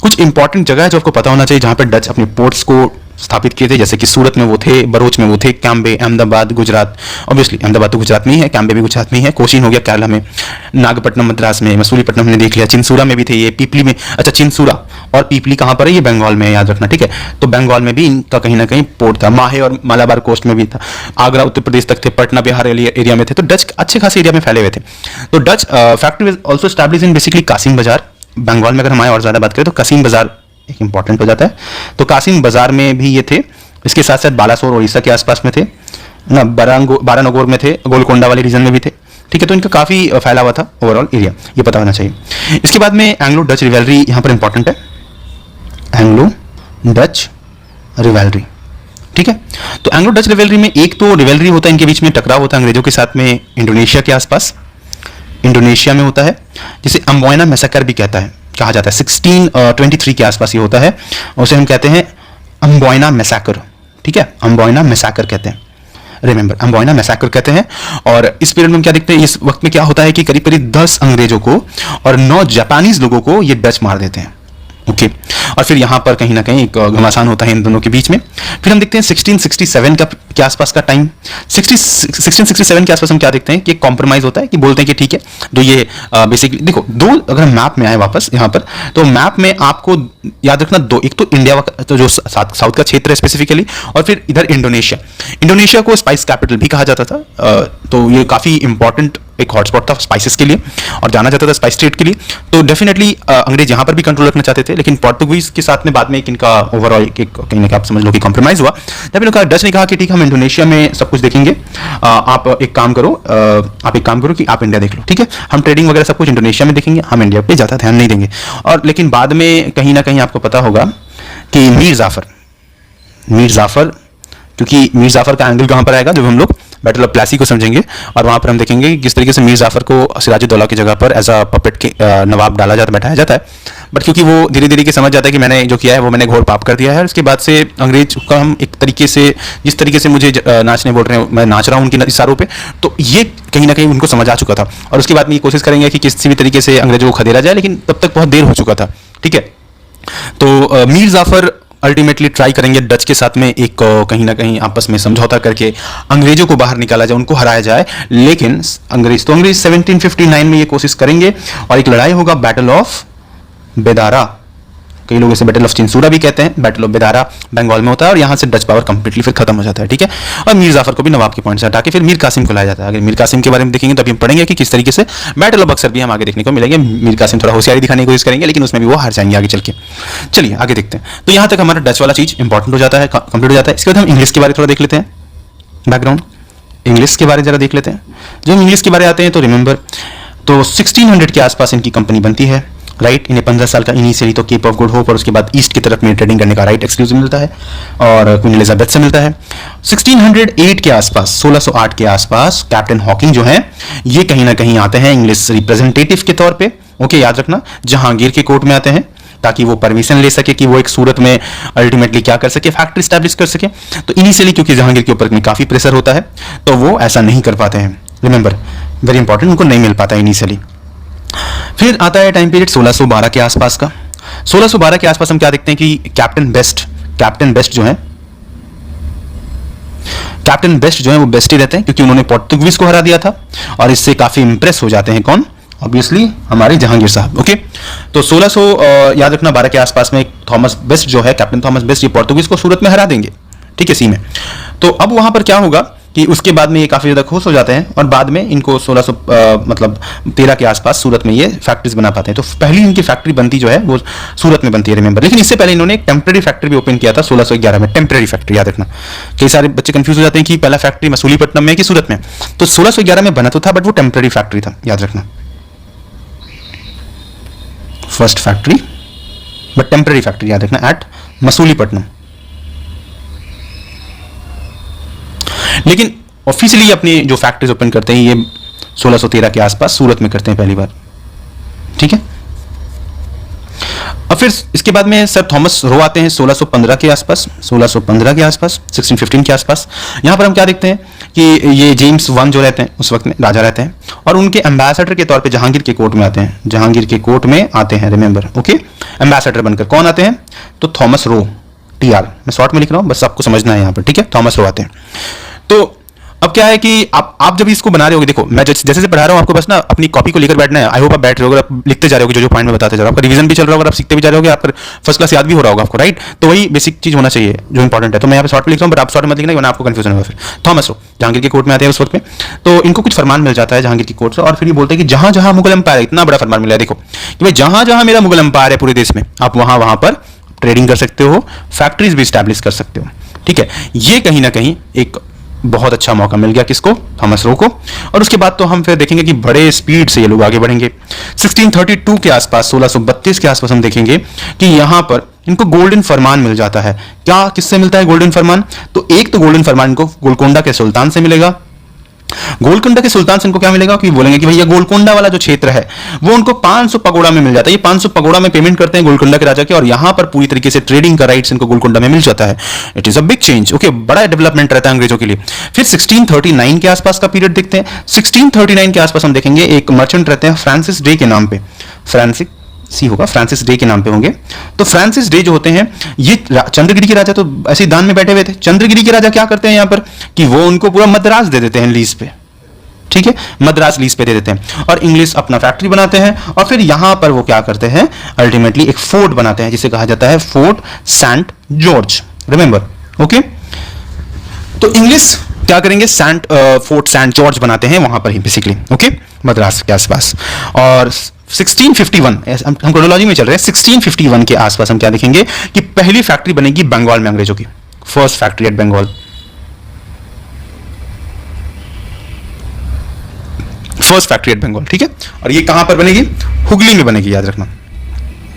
कुछ इंपॉर्टेंट जगह है जो आपको पता होना चाहिए जहां पर डच अपने पोर्ट्स को स्थापित किए थे, जैसे कि सूरत में वो थे, बरोच में वो थे, कैम्बे, अहमदाबाद, गुजरात, ऑब्वियसली अहमदाबाद तो गुजरात में ही है, कैम्बे भी गुजरात में ही है, कोशीन हो गया केरला में, नागपट्टनम मद्रास में, मसूलीपट्टनम हमने देख लिया, चिंसूरा में भी थे ये, पीपली में, अच्छा चिंसूरा और पीपली कहां पर है? ये बंगाल में है, याद रखना, ठीक है। तो बंगाल में भी इनका कहीं ना कहीं पोर्ट था, माहे और मालाबार कोस्ट में भी था, आगरा उत्तर प्रदेश तक थे, पटना बिहार एरिया में थे, तो डच अच्छे खासे एरिया में फैले हुए थे। तो Dutch factory was also established in basically Kasim Bazar, Bengal में अगर हम आए और ज्यादा बात करें तो कासिम बाजार एक इंपॉर्टेंट हो जाता है, तो कासिम बाजार में भी ये थे। इसके साथ साथ बालासोर उड़ीसा के आसपास में थे ना, बारानगोर में थे, गोलकोंडा वाले रीजन में भी थे, ठीक है। तो इनका काफी फैला हुआ था ओवरऑल एरिया, ये पता होना चाहिए। इसके बाद में एंग्लो डच रिवेलरी यहां पर इंपॉर्टेंट है, एंग्लो डच रिवेलरी, ठीक है। तो एंग्लो डच रिवेलरी में एक तो रिवेलरी होता है, इनके बीच में टकराव होता है अंग्रेजों के साथ में इंडोनेशिया के आसपास, इंडोनेशिया में होता है, जिसे अम्बोयना मैसेकर भी कहा जाता है। 1623 के आसपास ये होता है, उसे हम कहते हैं अम्बोयना मैसेकर, ठीक है, अम्बोयना मैसेकर कहते हैं, रिमेंबर, अम्बोयना मैसेकर कहते हैं। और इस पीरियड में क्या देखते हैं, इस वक्त में क्या होता है कि करीब करीब 10 अंग्रेजों को और 9 जापानीज लोगों को ये डच मार देते हैं। ओके, और फिर यहां पर कहीं ना कहीं एक घमासान होता है इन दोनों के बीच में। फिर हम देखते हैं 1667 के आसपास का टाइम, 1667 के आसपास हम क्या देखते हैं कि कॉम्प्रोमाइज होता है, कि बोलते हैं कि ठीक है, तो ये बेसिकली देखो, दो अगर हम मैप में आए वापस यहां पर, तो मैप में आपको याद रखना दो, एक तो इंडिया तो जो साउथ का क्षेत्र है स्पेसिफिकली, और फिर इधर इंडोनेशिया को स्पाइस कैपिटल भी कहा जाता था। तो ये काफी इंपॉर्टेंट एक हॉटस्पॉट था स्पाइसेस के लिए और जाना जाता था स्पाइस ट्रेड के लिए। तो डेफिनेटली अंग्रेज यहां पर भी कंट्रोल रखना चाहते थे, लेकिन पोर्टुगीज के साथ में बाद में एक इनका ओवरऑल कहीं ना कहीं आप समझ लो कि कॉम्प्रोमाइज हुआ। जब इन्होंने डच ने कहा कि ठीक है, हम इंडोनेशिया में सब कुछ देखेंगे, आप एक काम करो कि आप इंडिया देख लो, ठीक है, हम ट्रेडिंग वगैरह सब कुछ इंडोनेशिया में देखेंगे, हम इंडिया पे ज्यादा ध्यान नहीं देंगे। और लेकिन बाद में कहीं ना कहीं आपको पता होगा कि मीर जाफर, क्योंकि मीर जाफर का एंगल कहां पर आएगा जब हम लोग बैटल ऑफ प्लासी को समझेंगे, और वहां पर हम देखेंगे कि किस तरीके से मीर जाफर को सिराजुद्दौला की जगह पर एज अ पपेट के नवाब बैठाया जाता है। बट क्योंकि वो धीरे धीरे समझ जाता है कि मैंने जो किया है वो मैंने घोर पाप कर दिया है, उसके बाद से अंग्रेज का हम एक तरीके से, जिस तरीके से मुझे नाचने बोल रहे हैं, मैं नाच रहा हूं उनके इशारों पे, तो ये कहीं ना कहीं उनको समझ आ चुका था। और उसके बाद में ये कोशिश करेंगे कि किसी भी तरीके से अंग्रेजों को खदेड़ा जाए, लेकिन तब तक बहुत देर हो चुका था, ठीक है। तो मीर जाफर अल्टीमेटली ट्राई करेंगे डच के साथ में एक कहीं ना कहीं आपस में समझौता करके अंग्रेजों को बाहर निकाला जाए, उनको हराया जाए। लेकिन अंग्रेज 1759 में ये कोशिश करेंगे और एक लड़ाई होगा, बैटल ऑफ बेदारा, कई लोग इसे बैटल ऑफ चिंसूरा भी कहते हैं, बैटल ऑफ बेदारा बंगाल में होता है, और यहां से डच पावर कंप्लीटली फिर खत्म हो जाता है, ठीक है। और मीर जाफर को भी नवाब के पॉइंट से हटा के फिर मीर कासिम को लाया जाता है। अगर मीर कासिम के बारे में देखेंगे तो अभी हम पढ़ेंगे कि किस तरीके से बैटल ऑफ बक्सर भी हम आगे देखने को मिलेंगे। मीर कासिम थोड़ा होशियारी दिखाने की कोशिश करेंगे, लेकिन उसमें भी वो हार जाएंगे आगे चल के। चलिए आगे देखते हैं। तो यहां तक हमारा डच वाला चीज इंपॉर्टेंट हो जाता है, कंप्लीट हो जाता है। इसके बाद हम इंग्लिश के बारे में थोड़ा देख लेते हैं, बैकग्राउंड इंग्लिश के बारे में जरा देख लेते हैं। जब इंग्लिश के बारे आते हैं तो रिमेंबर, तो 1600 के आसपास इनकी कंपनी बनती है, राइट। इन्हें 15 साल का इनिशियली तो केप ऑफ गुड होप और उसके बाद ईस्ट की तरफ में ट्रेडिंग करने का राइट एक्सक्लूसिव मिलता है और क्वीन एलिजाबेथ से मिलता है। 1608 के आसपास, 1608 के आसपास कैप्टन हॉकिंग जो है ये कहीं ना कहीं आते हैं इंग्लिश रिप्रेजेंटेटिव के तौर पे। ओके, याद रखना, जहांगीर के कोर्ट में आते हैं ताकि वो परमिशन ले सके कि वो एक सूरत में अल्टीमेटली क्या कर सके, फैक्ट्री स्टैब्लिश कर सके। तो इनिशियली क्योंकि जहांगीर के ऊपर में काफी प्रेशर होता है तो वो ऐसा नहीं कर पाते हैं। रिमेंबर, वेरी इंपॉर्टेंट, उनको नहीं मिल पाता इनिशियली। फिर आता है टाइम पीरियड 1612 के आसपास का। 1612 के आसपास हम क्या देखते हैं कि कैप्टन बेस्ट जो है वो बेस्ट ही रहते हैं क्योंकि उन्होंने पोर्तुगीज को हरा दिया था और इससे काफी इंप्रेस हो जाते हैं। कौन? ऑब्वियसली हमारे जहांगीर साहब। ओके, तो 1600 याद रखना 12 के आसपास में थॉमस बेस्ट जो है, कैप्टन थॉमस बेस्ट, ये पोर्तुगीज को सूरत में हरा देंगे, ठीक है, सी में। तो अब वहां पर क्या होगा कि उसके बाद में ये काफी ज्यादा खुश हो जाते हैं और बाद में इनको 13 के आसपास सूरत में ये फैक्ट्रीज बना पाते हैं। तो पहली इनकी फैक्ट्री बनती जो है वो सूरत में बनती है, रिमेंबर। लेकिन इससे पहले इन्होंने एक टेम्पररी फैक्ट्री भी ओपन किया था 1611 में, टेम्पररी फैक्ट्री, याद रखना। कई सारे बच्चे कंफ्यूज हो जाते हैं कि पहला फैक्ट्री मसूलीपट्टनम में कि सूरत में। तो 1611 में बना तो था बट वो टेम्पररी फैक्ट्री था, याद रखना। First factory but temporary factory, याद रखना, एट मसूलीपट्टनम। लेकिन ऑफिशियली अपनी जो फैक्ट्रीज ओपन करते हैं ये 1613 के आसपास सूरत में करते हैं पहली बार, ठीक है। अब फिर इसके बाद में सर थॉमस रो आते हैं 1615 के आसपास, 1615 के आसपास, 1615 के आसपास। यहां पर हम क्या देखते हैं कि ये जेम्स वन जो रहते हैं उस वक्त में राजा रहते हैं और उनके एम्बेसडर के तौर पे जहांगीर के कोर्ट में आते हैं, जहांगीर के कोर्ट में आते हैं, रिमेंबर। ओके, एम्बेसडर बनकर कौन आते हैं? तो थॉमस रो, TR, मैं शॉर्ट में लिख रहा हूं, बस आपको समझना है यहां पर, ठीक है। थॉमस रो आते हैं। तो अब क्या है कि आप जब इसको बना रहे होगे, देखो मैं जैसे जैसे पढ़ा रहा हूं आपको बस ना अपनी कॉपी को लेकर बैठना है। आई होप आप बैठ रहे हो, आप लिखते जा रहे हो जो पॉइंट में बताते जा रहा हूं, आपका रिवीजन भी चल रहा होगा, आप सीखते भी जा रहे होगे, आपका फर्स्ट क्लास याद भी हो रहा होगा आपको, राइट। तो वही बेसिक चीज होना चाहिए जो इंपॉर्टेंट है। तो मैं यहाँ पे शॉर्ट में लिख रहा हूँ बट आप शॉर्ट मत लिखना वरना आपको कंफ्यूजन होगा फिर। थॉमस रो जहांगीर के कोर्ट में आते हैं उस वक्त में, तो इनको कुछ फरमान मिल जाता है जहांगीर की कोर्ट से और फिर ये बोलते हैं कि जहां जहां मुगल एम्पायर, इतना बड़ा फरमान मिला है देखो कि भाई जहां जहां मेरा मुगल एम्पायर है पूरे देश में, आप वहां वहां पर ट्रेडिंग कर सकते हो, फैक्ट्रीज भी स्टैब्लिश कर सकते हो, ठीक है। ये कहीं ना कहीं एक बहुत अच्छा मौका मिल गया किसको? थॉमस रो को। और उसके बाद तो हम फिर देखेंगे कि बड़े स्पीड से ये लोग आगे बढ़ेंगे। 1632 के आसपास, 1632 के आसपास हम देखेंगे कि यहां पर इनको गोल्डन फरमान मिल जाता है। क्या, किससे मिलता है गोल्डन फरमान? तो एक तो गोल्डन फरमान इनको गोलकोंडा के सुल्तान से मिलेगा। गोलकोंडा के सुल्तान से इनको क्या मिलेगा कि बोलेंगे कि भैया गोलकोंडा वाला जो क्षेत्र है वो उनको 500 पगोड़ा में मिल जाता है। ये 500 पगोड़ा में पेमेंट करते हैं गोलकोंडा के राजा के और यहां पर पूरी तरीके से ट्रेडिंग का राइट्स इनको गोलकोंडा में मिल जाता है। It is a big change, okay, बड़ा डेवलपमेंट रहता है अंग्रेजों के लिए। फिर 1639 के आसपास का पीरियड देखते हैं। 1639 के आसपास हम देखेंगे एक मर्चेंट रहते हैं फ्रांसिस डे के नाम पे, फ्रांसिस डे के नाम पे होंगे। तो फ्रांसिस डे जो होते हैं ये चंद्रगिरी के राजा तो ऐसे ही दान में बैठे हुए थे। चंद्रगिरी के राजा क्या करते हैं यहाँ पर कि वो उनको पूरा मद्रास दे देते हैं लीज पे, ठीक है, मद्रास लीज पे दे देते हैं और इंग्लिश अपना फैक्ट्री बनाते हैं और फिर यहां पर वो क्या करते हैं अल्टीमेटली एक फोर्ट बनाते हैं जिसे कहा जाता है fort Saint George, remember. Okay, तो इंग्लिश क्या करेंगे? फोर्ट सेंट जॉर्ज बनाते हैं वहां पर ही बेसिकली, ओके, मद्रास के आसपास। और 1651 हम क्रोनोलॉजी में चल रहे हैं, 1651 के आसपास हम क्या देखेंगे कि पहली फैक्ट्री बनेगी बंगाल में अंग्रेजों की, first factory at Bengal, first factory at Bengal, ठीक है। और ये कहां पर बनेगी? हुगली में बनेगी, याद रखना।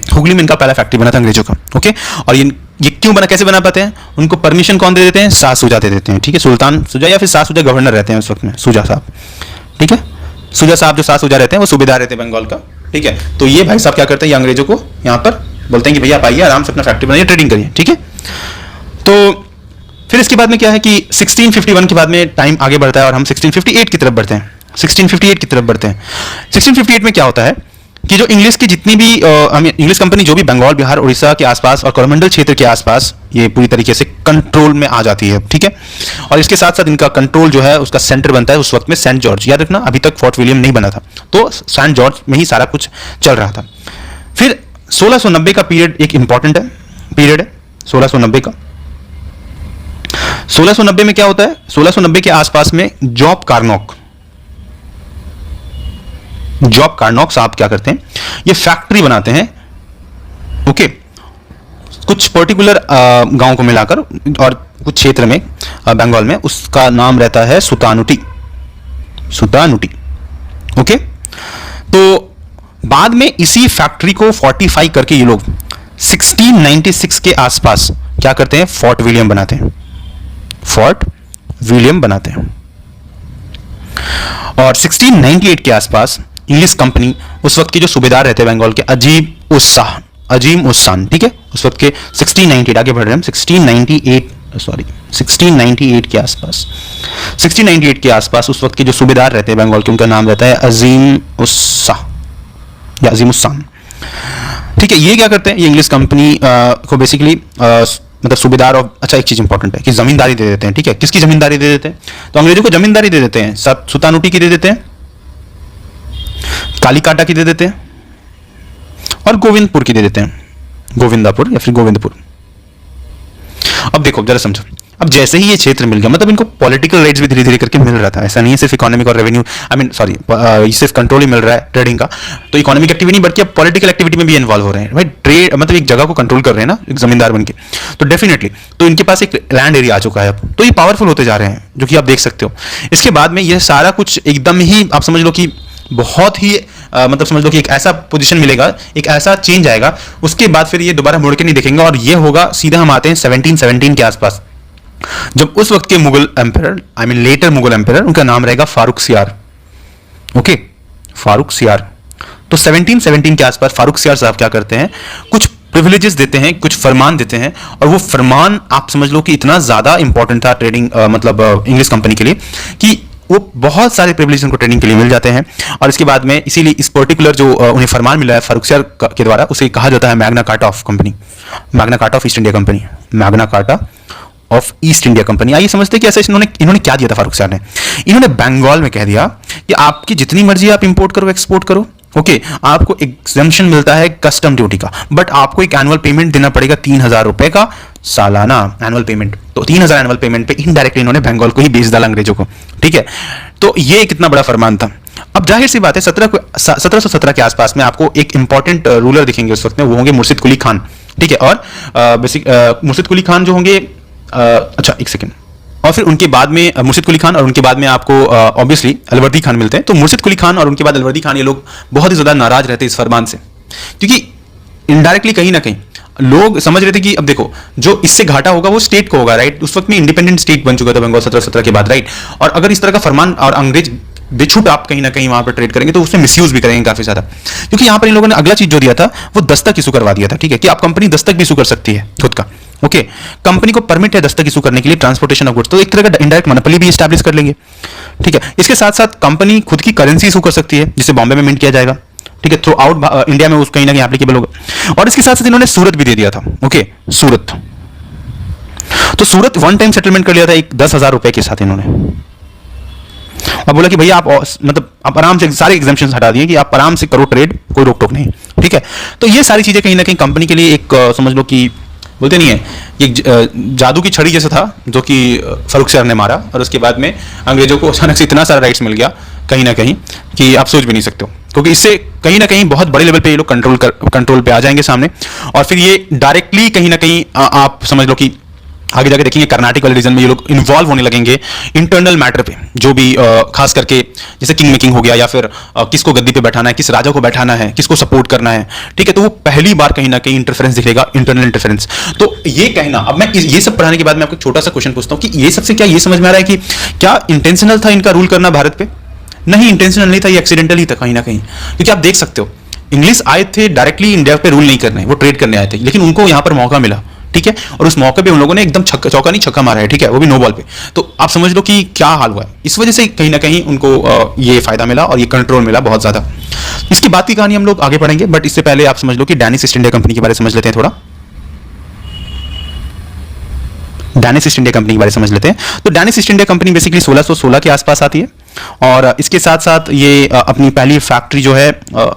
हुगली में इनका पहला फैक्ट्री बना था अंग्रेजों का, ओके। और ये क्यों बना, कैसे बना पाते हैं? उनको परमिशन कौन दे देते हैं? शाह सुजा दे देते हैं, ठीक है। सुल्तान सुजा या फिर शाह सुजा गवर्नर रहते हैं उस वक्त में, सुजा साहब, ठीक है। सुजा साहब जो शाह सुजा रहते हैं वो सूबेदार रहते हैं बंगाल का, ठीक है। तो ये भाई साहब क्या करते हैं, ये अंग्रेजों को यहाँ पर बोलते हैं कि भैया आप आइए आराम से अपना फैक्ट्री बनाइए, ट्रेडिंग करिए, ठीक है। तो फिर इसके बाद में क्या है कि 1651 के बाद में टाइम आगे बढ़ता है और हम 1658 की तरफ बढ़ते हैं। 1658 की तरफ बढ़ते हैं। 1658 में क्या होता है कि जो इंग्लिश की जितनी भी इंग्लिश कंपनी जो भी बंगाल, बिहार, उड़ीसा के आसपास और कोरोमंडल क्षेत्र के आसपास ये पूरी तरीके से कंट्रोल में आ जाती है, ठीक है। और इसके साथ साथ इनका कंट्रोल जो है उसका सेंटर बनता है उस वक्त में सेंट जॉर्ज, याद रखना, अभी तक फोर्ट विलियम नहीं बना था, तो सेंट जॉर्ज में ही सारा कुछ चल रहा था। फिर 1690 का पीरियड एक इंपॉर्टेंट है, पीरियड है 1690 का। 1690 में क्या होता है? 1690 के आसपास में जॉब कार्नॉक साहब क्या करते हैं, ये फैक्ट्री बनाते हैं, ओके, कुछ पर्टिकुलर गांव को मिलाकर और कुछ क्षेत्र में बंगाल में, उसका नाम रहता है सुतानुटी, ओके। तो बाद में इसी फैक्ट्री को फोर्टिफाई करके ये लोग 1696 के आसपास क्या करते हैं, फोर्ट विलियम बनाते हैं, फोर्ट विलियम बनाते हैं। और 1698 के आसपास इंग्लिश कंपनी, उस वक्त के जो सूबेदार रहते हैं बंगाल के, अजीम उस खान, ठीक है, उस वक्त के 1698, आगे बढ़ रहे हैं हम, 1698 के आसपास, 1698 के आसपास उस वक्त के जो सूबेदार रहते हैं बंगाल के, उनका नाम रहता है अजीम उस खान, ठीक है। ये क्या करते हैं, ये इंग्लिश कंपनी को बेसिकली मतलब सूबेदार, और अच्छा एक चीज इंपॉर्टेंट है कि जमींदारी दे देते हैं, ठीक है। किसकी जमींदारी दे देते हैं, तो अंग्रेजों को जमींदारी दे देते हैं, सुतानुटी की दे देते हैं, कालीकाटा की दे देते हैं, और गोविंदपुर की दे देते हैं, गोविंदापुर या फिर गोविंदपुर। अब देखो जरा समझो, अब जैसे ही ये क्षेत्र मिल गया, मतलब इनको पॉलिटिकल राइट्स भी धीरे धीरे करके मिल रहा था, ऐसा नहीं है सिर्फ इकोनॉमिक और रेवेन्यू, सिर्फ कंट्रोल ही मिल रहा है ट्रेडिंग का, तो इकोनॉमिक एक्टिविटी नहीं बल्कि अब पॉलिटिकल एक्टिविटी में भी इन्वॉल्व हो रहे हैं भाई। ट्रेड मतलब एक जगह को कंट्रोल कर रहे हैं ना एक जमींदार बनके, तो डेफिनेटली तो इनके पास एक लैंड एरिया आ चुका है अब, तो ये पावरफुल होते जा रहे हैं, जो कि आप देख सकते हो। इसके बाद में ये सारा कुछ एकदम ही आप समझ लो कि बहुत ही मतलब समझ लो कि एक ऐसा पोजीशन मिलेगा, एक ऐसा चेंज आएगा, उसके बाद फिर ये दोबारा मुड़ के नहीं देखेंगे, और ये होगा सीधा हम आते हैं 1717 के आसपास, जब उस वक्त के Mughal emperor, later Mughal emperor, उनका नाम रहेगा फारूक सियार, ओके, फारूक सियार। तो 1717 के आसपास फारूक सियार साहब क्या करते हैं, कुछ प्रिविलेजेस देते हैं, कुछ फरमान देते हैं, और वो फरमान आप समझ लो कि इतना ज्यादा इंपॉर्टेंट था ट्रेडिंग मतलब इंग्लिश कंपनी के लिए, कि वो बहुत सारे प्रिविलेज उनको ट्रेनिंग के लिए मिल जाते हैं। और इसके बाद में इसीलिए इस पर्टिकुलर जो उन्हें फरमान मिला है फारूक सियार के द्वारा, उसे कहा जाता है Magna carta of company, Magna carta of east India company, Magna carta of east India company. आइए समझते हैं कि ऐसे इन्होंने क्या दिया था फारूक सियार ने। इन्होंने बंगाल में कह दिया कि आपकी जितनी मर्जी आप इंपोर्ट करो, एक्सपोर्ट करो, ओके, आपको एग्जम्पशन मिलता है कस्टम ड्यूटी का, बट आपको एक एनुअल पेमेंट देना पड़ेगा 3000 रुपए का सालाना एनुअल पेमेंट। तो 3000 एनुअल पेमेंट पे इनडायरेक्टली इन्होंने बंगाल को ही बेच डाला अंग्रेजों को, ठीक है। तो ये कितना बड़ा फरमान था। अब जाहिर सी बात है 1717 के आसपास में आपको एक इंपॉर्टेंट रूलर दिखेंगे उस वक्त में, वो होंगे मुर्शिद कुली खान, ठीक है। और मुर्शिद कुली खान जो होंगे, अच्छा एक सेकेंड, और फिर उनके बाद में मुर्शिद कुली खान, और उनके बाद में आपको ऑब्वियसली अलवर्दी खान मिलते हैं। तो मुर्शिद कुली खान और उनके बाद अलवर्दी खान, ये लोग बहुत ही ज्यादा नाराज रहते इस फरमान से, क्योंकि इनडायरेक्टली कहीं ना कहीं लोग समझ रहे थे कि अब देखो जो इससे घाटा होगा वो स्टेट को होगा, राइट। उस वक्त में इंडिपेंडेंट स्टेट बन चुका था बंगाल 1717 के बाद, राइट। और अगर इस तरह का फरमान और अंग्रेज बेछूट आप कहीं ना कहीं वहां पर ट्रेड करेंगे तो उससे मिसयूज भी करेंगे काफी ज्यादा, क्योंकि यहां पर इन लोगों ने अगला चीज जो दिया था वो दस्तक इशू करवा दिया था, ठीक है, कि आप कंपनी दस्तक भी इशू कर सकती है खुद का, ओके। कंपनी को परमिट है दस्तक इशू करने के लिए ट्रांसपोर्टेशन ऑफ गुड्स, तो एक तरह का इनडायरेक्ट मोनोपोली भी एस्टैब्लिश कर लेंगे, ठीक है। इसके साथ साथ कंपनी खुद की करेंसी इशू कर सकती है, जिसे बॉम्बे में मिंट किया जाएगा, ठीक है, थ्रू आउट इंडिया में उस कहीं ना कहीं एप्लीकेबल होगा। और इसके साथ साथ इन्होंने सूरत भी दे दिया था, ओके, सूरत। तो सूरत वन टाइम सेटलमेंट कर लिया था एक 10,000 रुपए के साथ इन्होंने। अब बोला कि भैया आप मतलब आप आराम से सारे एग्जाम्पशंस हटा दिए कि आप आराम से करो ट्रेड, कोई रोक टोक नहीं, ठीक है। तो ये सारी चीजें कहीं ना कहीं कंपनी के लिए एक समझ लो कि बोलते नहीं है, एक जादू की छड़ी जैसा था जो कि फारूक सियार ने मारा, और उसके बाद में अंग्रेजों को अचानक से इतना सारा राइट्स मिल गया कहीं ना कहीं कि आप सोच भी नहीं सकते हो, क्योंकि इससे कहीं ना कहीं बहुत बड़े लेवल पे ये लोग कंट्रोल पे आ जाएंगे सामने। और फिर ये डायरेक्टली कहीं ना कहीं आप समझ लो कि आगे जाके देखेंगे कर्नाटक वाले रीजन में ये लोग इन्वॉल्व होने लगेंगे इंटरनल मैटर पे, जो भी खास करके जैसे किंग मेकिंग हो गया, या फिर किसको गद्दी पे बैठाना है, किस राजा को बैठाना है, किसको सपोर्ट करना है, ठीक है। तो वो पहली बार कहीं ना कहीं इंटरफेरेंस दिखेगा, इंटरनल इंटरफेरेंस। तो ये कहना, अब मैं ये सब पढ़ाने के बाद मैं आपको छोटा सा क्वेश्चन पूछता हूँ कि ये सबसे क्या ये समझ में आ रहा है कि क्या इंटेंशनल था इनका रूल करना भारत पे? नहीं, इंटेंशनल नहीं था, ये एक्सीडेंटल ही था कहीं ना कहीं, क्योंकि आप देख सकते हो इंग्लिश आए थे डायरेक्टली इंडिया पे रूल नहीं करने, वो ट्रेड करने आए थे, लेकिन उनको यहाँ पर मौका मिला, ठीक है। और उस मौके पे उन लोगों ने एकदम चौका नहीं छक्का मारा है, ठीक है, वो भी नो बॉल पे। तो आप समझ लो कि क्या हाल हुआ है, इस वजह से कहीं ना कहीं उनको ये फायदा मिला और ये कंट्रोल मिला बहुत ज्यादा। इसकी बात की कहानी हम लोग आगे पढ़ेंगे, बट इससे पहले आप समझ लो कि डैनिश ईस्ट इंडिया कंपनी के बारे में समझ लेते हैं थोड़ा। डैनिश ईस्ट इंडिया कंपनी के बारे में समझ लेते हैं। तो Danish east India company basically 1616 के आसपास आती है, और इसके साथ साथ ये अपनी पहली फैक्ट्री जो है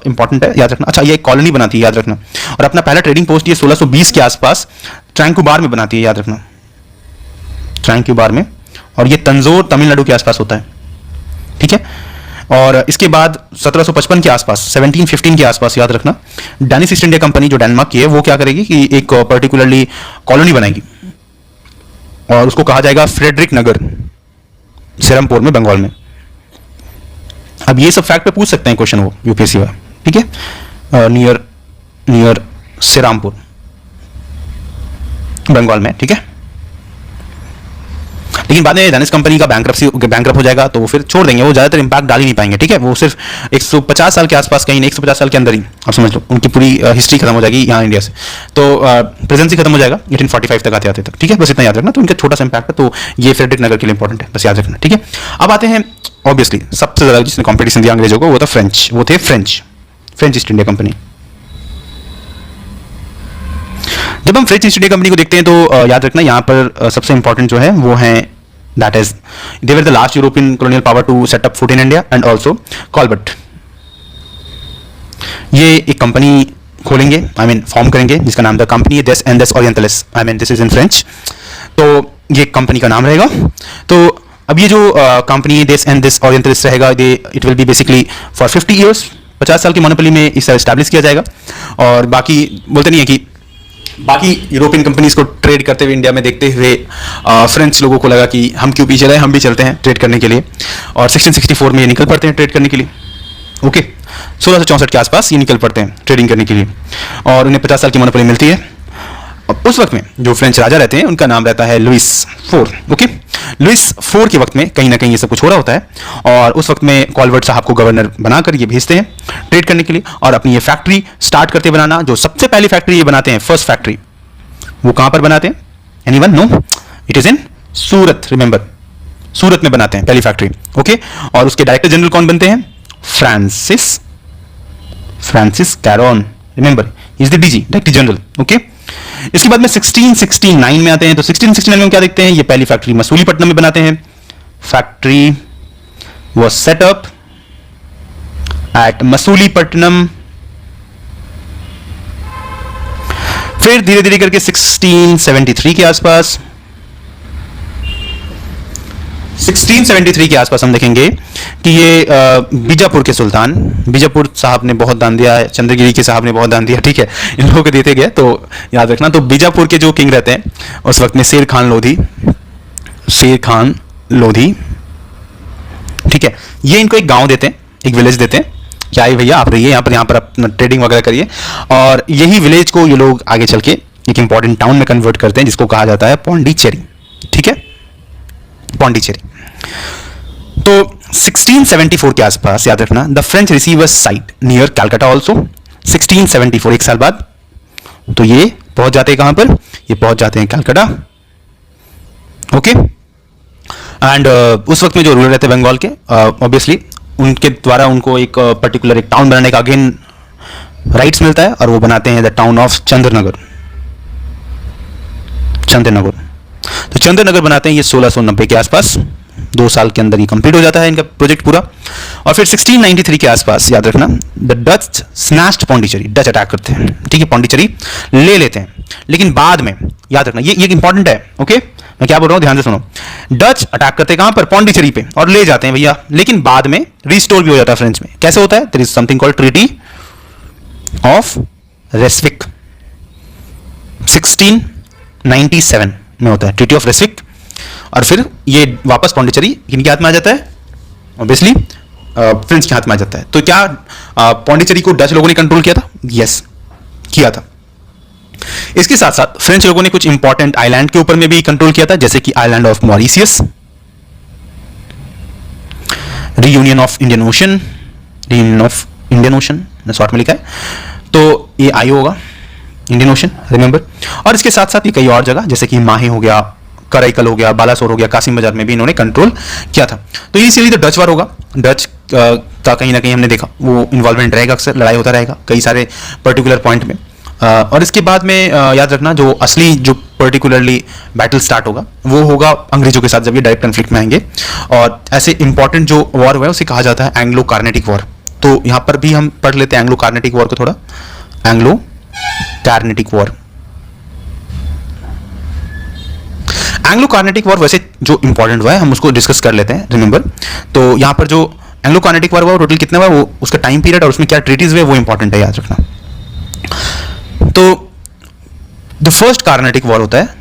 इंपॉर्टेंट है याद रखना, अच्छा ये कॉलोनी बनाती है याद रखना, और अपना पहला ट्रेडिंग पोस्ट ये 1620 के आसपास ट्रैंकुबार में बनाती है याद रखना, ट्रैंकुबार में, और ये तंजौर तमिलनाडु के आसपास होता है, ठीक है। और इसके बाद 1755 के आसपास 1715 के आसपास याद रखना डैनिश ईस्ट इंडिया कंपनी जो डेनमार्क की है वो क्या करेगी कि एक पर्टिकुलरली कॉलोनी बनाएगी, और उसको कहा जाएगा फ्रेडरिक नगर, सिरमपुर में, बंगाल में। अब ये सब फैक्ट पे पूछ सकते हैं क्वेश्चन वो यूपीएससी में, ठीक है, नियर श्रीरामपुर, बंगाल में, ठीक है। लेकिन बाद में दानिश कंपनी का बैंकरप्ट हो जाएगा, तो वो फिर छोड़ देंगे, वो ज्यादातर इंपैक्ट डाल ही नहीं पाएंगे, ठीक है। वो सिर्फ 150 साल के आसपास, कहीं 150 साल के अंदर ही आप समझ लो उनकी पूरी हिस्ट्री खत्म हो जाएगी यहाँ इंडिया से, तो प्रेजेंसी खत्म हो जाएगा 1845 तक आते तक, ठीक है। बस इतना याद रखना, तो उनका छोटा सा इंपैक्ट है, तो ये फ्रेडरिक नगर के लिए इंपॉर्टेंट है, बस याद रखना, ठीक है। अब आते हैं ऑब्वियसली सबसे ज्यादा जिसने कॉम्पिटिशन दिया अंग्रेजों को, वो था फ्रेंच ईस्ट इंडिया कंपनी। जब हम फ्रेंच ईस्ट इंडिया कंपनी को देखते हैं तो याद रखना यहाँ पर सबसे इंपॉर्टेंट जो है वो है that is they were the last European colonial power to set up foot in India, and also Colbert ये एक कंपनी खोलेंगे, आई मीन फॉर्म करेंगे, जिसका नाम था कंपनी देस एंड देस Orientalis, I mean this is in French, तो ये कंपनी का नाम रहेगा। तो अब ये जो कंपनी देस एंड देस ओरिएंटलिस रहेगा, it will be basically for 50 years, 50 साल की मोनोपोली में इसे एस्टैब्लिश किया जाएगा। और बाकी बोलते नहीं है कि बाकी यूरोपियन कंपनीज को ट्रेड करते हुए इंडिया में देखते हुए फ्रेंच लोगों को लगा कि हम क्यों पीछे रहे, हम भी चलते हैं ट्रेड करने के लिए, और 1664 में ये निकल पड़ते हैं ट्रेड करने के लिए, ओके। 1664 के आसपास ये निकल पड़ते हैं ट्रेडिंग करने के लिए, और उन्हें 50 साल की मोनोपोली मिलती है। उस वक्त में जो फ्रेंच राजा रहते हैं उनका नाम रहता है Louis IV, okay. Louis IV के वक्त में कहीं ना कहीं ये सब कुछ हो रहा होता है, और उस वक्त में कॉलबर्ट साहब को गवर्नर बनाकर ये भेजते हैं ट्रेड करने के लिए, और अपनी ये फैक्ट्री स्टार्ट करते बनाना। जो सबसे पहली फैक्ट्री ये बनाते हैं, फर्स्ट फैक्ट्री, वो कहां पर बनाते हैं? Anyone know? It is in Surat, remember, Surat में बनाते हैं पहली फैक्ट्री, ओके। और उसके डायरेक्टर जनरल कौन बनते हैं? Francis Caron, remember, he is the DG, director general, okay. इसके बाद में 1669 में आते हैं, तो 1669 में क्या देखते हैं? ये पहली फैक्ट्री मसूलीपट्टनम में बनाते हैं। Factory was set up at Masulipatnam. फिर धीरे धीरे करके 1673 के आसपास 1673 के आसपास हम देखेंगे कि ये बीजापुर के सुल्तान, बीजापुर साहब ने बहुत दान दिया है, चंद्रगिरी के साहब ने बहुत दान दिया, ठीक है, इन लोगों को देते गए, तो याद रखना। तो बीजापुर के जो किंग रहते हैं उस वक्त में शेर खान लोधी, ठीक है, ये इनको एक गांव देते हैं, एक विलेज देते हैं, क्या है भैया आप रहिए यहाँ पर अपना ट्रेडिंग वगैरह करिए, और यही विलेज को ये लोग आगे चल के एक इंपॉर्टेंट टाउन में कन्वर्ट करते हैं, जिसको कहा जाता है पौंडीचेरी, ठीक है, पौंडीचेरी। तो 1674 के आसपास याद रखना, the French receive a site near Calcutta also. 1674, एक साल बाद, तो ये पहुंच जाते हैं कहां पर? ये पहुंच जाते हैं कैलकाटा, ओके। एंड उस वक्त में जो रूलर रहते हैं बंगाल के, ऑब्वियसली उनके द्वारा उनको एक पर्टिकुलर एक टाउन बनाने का अगेन राइट्स मिलता है, और वो बनाते हैं द टाउन ऑफ चंद्रनगर। तो चंद्रनगर बनाते हैं ये 1690 के आसपास, 2 साल के अंदर ये कंप्लीट हो जाता है इनका प्रोजेक्ट पूरा। और फिर 1693 के आसपास याद रखना, the Dutch snatched Pondicherry, Dutch attack करते हैं, ठीक है, पौंडीचेरी ले लेते हैं, लेकिन बाद में याद रखना, ये इंपॉर्टेंट है, ओके, मैं क्या बोल रहा हूं ध्यान से सुनो। डच अटैक करते हैं कहां पर? पौंडीचेरी पे, और ले जाते हैं भैया, लेकिन बाद में रिस्टोर भी हो जाता है फ्रेंच में। कैसे होता है? There is something called treaty of Ryswick, 1697 में होता है ट्रीटी ऑफ रेस्विक, और फिर ये वापस पौंडीचेरी किनके हाथ में आ जाता है? ऑब्वियसली फ्रेंच के हाथ में आ जाता है। तो क्या पौंडीचेरी को डच लोगों ने कंट्रोल किया था? यस, किया था। इसके साथ साथ फ्रेंच लोगों ने कुछ इंपॉर्टेंट आइलैंड के ऊपर में भी कंट्रोल किया था, जैसे कि island of Mauritius, reunion of Indian ocean, short में लिखा है, तो ये आई होगा इंडियन ओशन, रिमेंबर। और इसके साथ साथ ये कई और जगह, जैसे कि माहे हो गया, कराईकल हो गया, बालासोर हो गया, कासिम बाजार में भी इन्होंने कंट्रोल किया था। तो ये इसीलिए तो डच वार होगा, डच का कहीं ना कहीं हमने देखा वो इन्वॉल्वमेंट रहेगा, अक्सर लड़ाई होता रहेगा कई सारे पर्टिकुलर पॉइंट में। और इसके बाद में याद रखना, जो असली जो पर्टिकुलरली बैटल स्टार्ट होगा वो होगा अंग्रेजों के साथ, जब ये डायरेक्ट कन्फ्लिक्ट में आएंगे। और ऐसे इंपॉर्टेंट जो वॉर हुआ है उसे कहा जाता है एंग्लो कार्नेटिक वॉर। तो यहां पर भी हम पढ़ लेते हैं एंग्लो कार्नेटिक वॉर को थोड़ा, Anglo Carnatic war. Anglo Carnatic war वैसे जो इंपॉर्टेंट हुआ है हम उसको डिस्कस कर लेते हैं, रिमेंबर। तो यहां पर जो एंग्लो कार्नेटिक वॉर हुआ टोटल कितना हुआ, वो उसका टाइम पीरियड और उसमें क्या ट्रीटीज हुए वो इंपॉर्टेंट है, याद रखना। तो द फर्स्ट कार्नेटिक वॉर होता है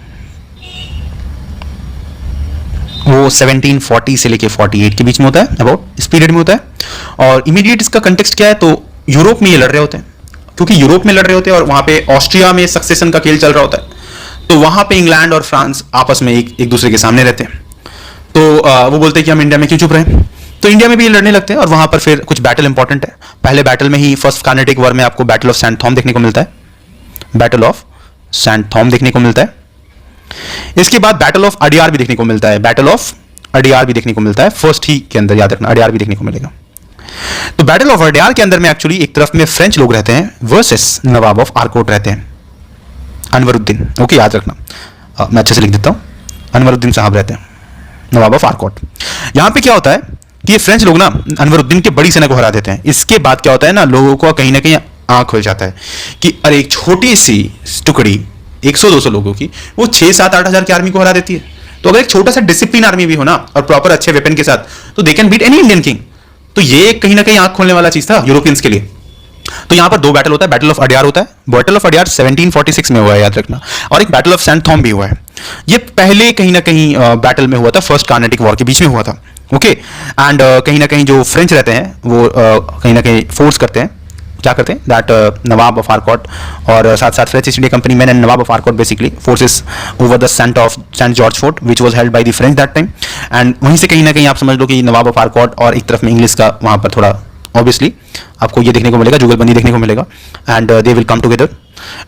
वो 1740 से लेके 48 के बीच में होता है, अबाउट इस पीरियड में होता है। और इमीडिएट इसका कंटेक्स्ट क्या है, तो यूरोप में ये लड़ रहे होते हैं, क्योंकि यूरोप में लड़ रहे होते हैं और वहां पे ऑस्ट्रिया में सक्सेशन का खेल चल रहा होता है, तो वहां पे इंग्लैंड और फ्रांस आपस में एक दूसरे के सामने रहते हैं। तो वो बोलते हैं कि हम इंडिया में क्यों चुप रहे, तो इंडिया में भी ये लड़ने लगते हैं और वहां पर फिर कुछ बैटल इंपॉर्टेंट है। पहले बैटल में ही फर्स्ट कार्नेटिक वॉर में आपको बैटल ऑफ सैंड थॉम देखने को मिलता है, बैटल ऑफ सैंड थॉम देखने को मिलता है। इसके बाद बैटल ऑफ अडियार भी देखने को मिलता है, बैटल ऑफ अडियार भी देखने को मिलता है, फर्स्ट ही के अंदर, याद रखना अडियार भी देखने को मिलेगा। तो बैटल ऑफ अडियार के अंदर में एक्चुअली एक तरफ में फ्रेंच लोग रहते हैं वर्सेस नवाब ऑफ आर्कोट रहते हैं, अनवरुद्दीन। ओके, याद रखना, मैं अच्छे से लिख देता हूं, अनवरुद्दीन साहब रहते हैं, नवाब ऑफ आर्कोट। यहां पे क्या होता है कि ये फ्रेंच लोग ना अनवरुद्दीन के बड़ी सेना को हरा देते हैं। इसके बाद क्या होता है ना, लोगों को कहीं ना कहीं आंख खुल जाता है कि अरे एक छोटी सी टुकड़ी 100-200 लोगों की वो 6-7-8 हजार की आर्मी को हरा देती है। तो अगर एक छोटा सा डिसिप्लिन आर्मी भी हो ना और प्रॉपर अच्छे वेपन के साथ, तो they can beat any Indian king. तो ये कहीं ना कहीं आंख खोलने वाला चीज था यूरोपियंस के लिए। तो यहां पर दो बैटल होता है, बैटल ऑफ अडियार होता है, बैटल ऑफ अडियार 1746 में हुआ है, याद रखना, और एक बैटल ऑफ सैंड थॉम भी हुआ है। ये पहले कहीं ना कहीं बैटल में हुआ था, फर्स्ट कार्नेटिक वॉर के बीच में हुआ था। ओके, एंड कहीं ना कहीं जो फ्रेंच रहते हैं वो कहीं ना कहीं फोर्स करते हैं, क्या करते हैं दैट नवाब ऑफ आर्कोट और साथ साथ French East India Company man and nawab of Arcot basically forces over the Saint George fort which was held by the French that time. एंड वहीं से कहीं ना कहीं आप समझ लो कि नवाब ऑफ आर्कोट और एक तरफ में इंग्लिश का वहां पर थोड़ा ऑब्वियसली आपको ये देखने को मिलेगा, जुगलबंदी देखने को मिलेगा, and they will come together.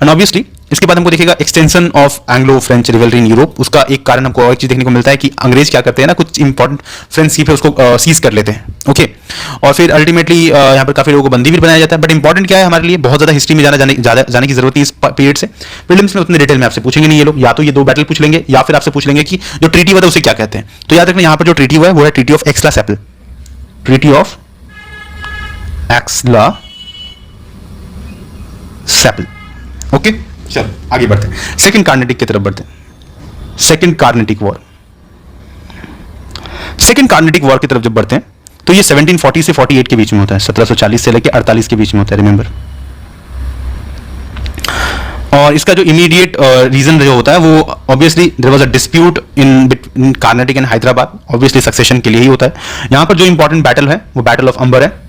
And obviously इसके बाद हमको देखिएगा extension of Anglo French rivalry in Europe. उसका एक कारण हमको और एक चीज देखने को मिलता है कि अंग्रेज क्या करते हैं ना, कुछ इंपॉर्टेंट फ्रेंच है उसको सीज कर लेते हैं। ओके, और फिर अल्टीमेटली यहाँ पर काफी लोगों को बंदी भी बनाया जाता है। बट इंपॉर्टेंट क्या है हमारे लिए, बहुत ज्यादा हिस्ट्री में जाने की जरूरत नहीं इस पीरियड से। प्रीलिम्स में उतने डिटेल में आपसे पूछेंगे नहीं ये लोग, या तो ये दो बैटल पूछ लेंगे या फिर आपसे पूछ लेंगे कि जो ट्रीटी हुआ था उसे क्या कहते हैं। तो याद रखना यहाँ पर जो ट्रीटी हुआ है वो है treaty of Aix-la-Chapelle, treaty of Aix-la-Chapelle. Okay, चलो आगे बढ़ते हैं, सेकंड कार्नेटिक की तरफ बढ़ते हैं। Second Carnatic war, second Carnatic war की तरफ जब बढ़ते हैं तो ये 1740 से 48 के बीच में होता है, 1740 से लेकर 48 के बीच में होता है, रिमेंबर। और इसका जो इमीडिएट रीजन जो होता है वो obviously there was a dispute in between Carnatic and Hyderabad, obviously succession के लिए ही होता है। यहां पर जो इंपॉर्टेंट बैटल है वो बैटल ऑफ अंबर है,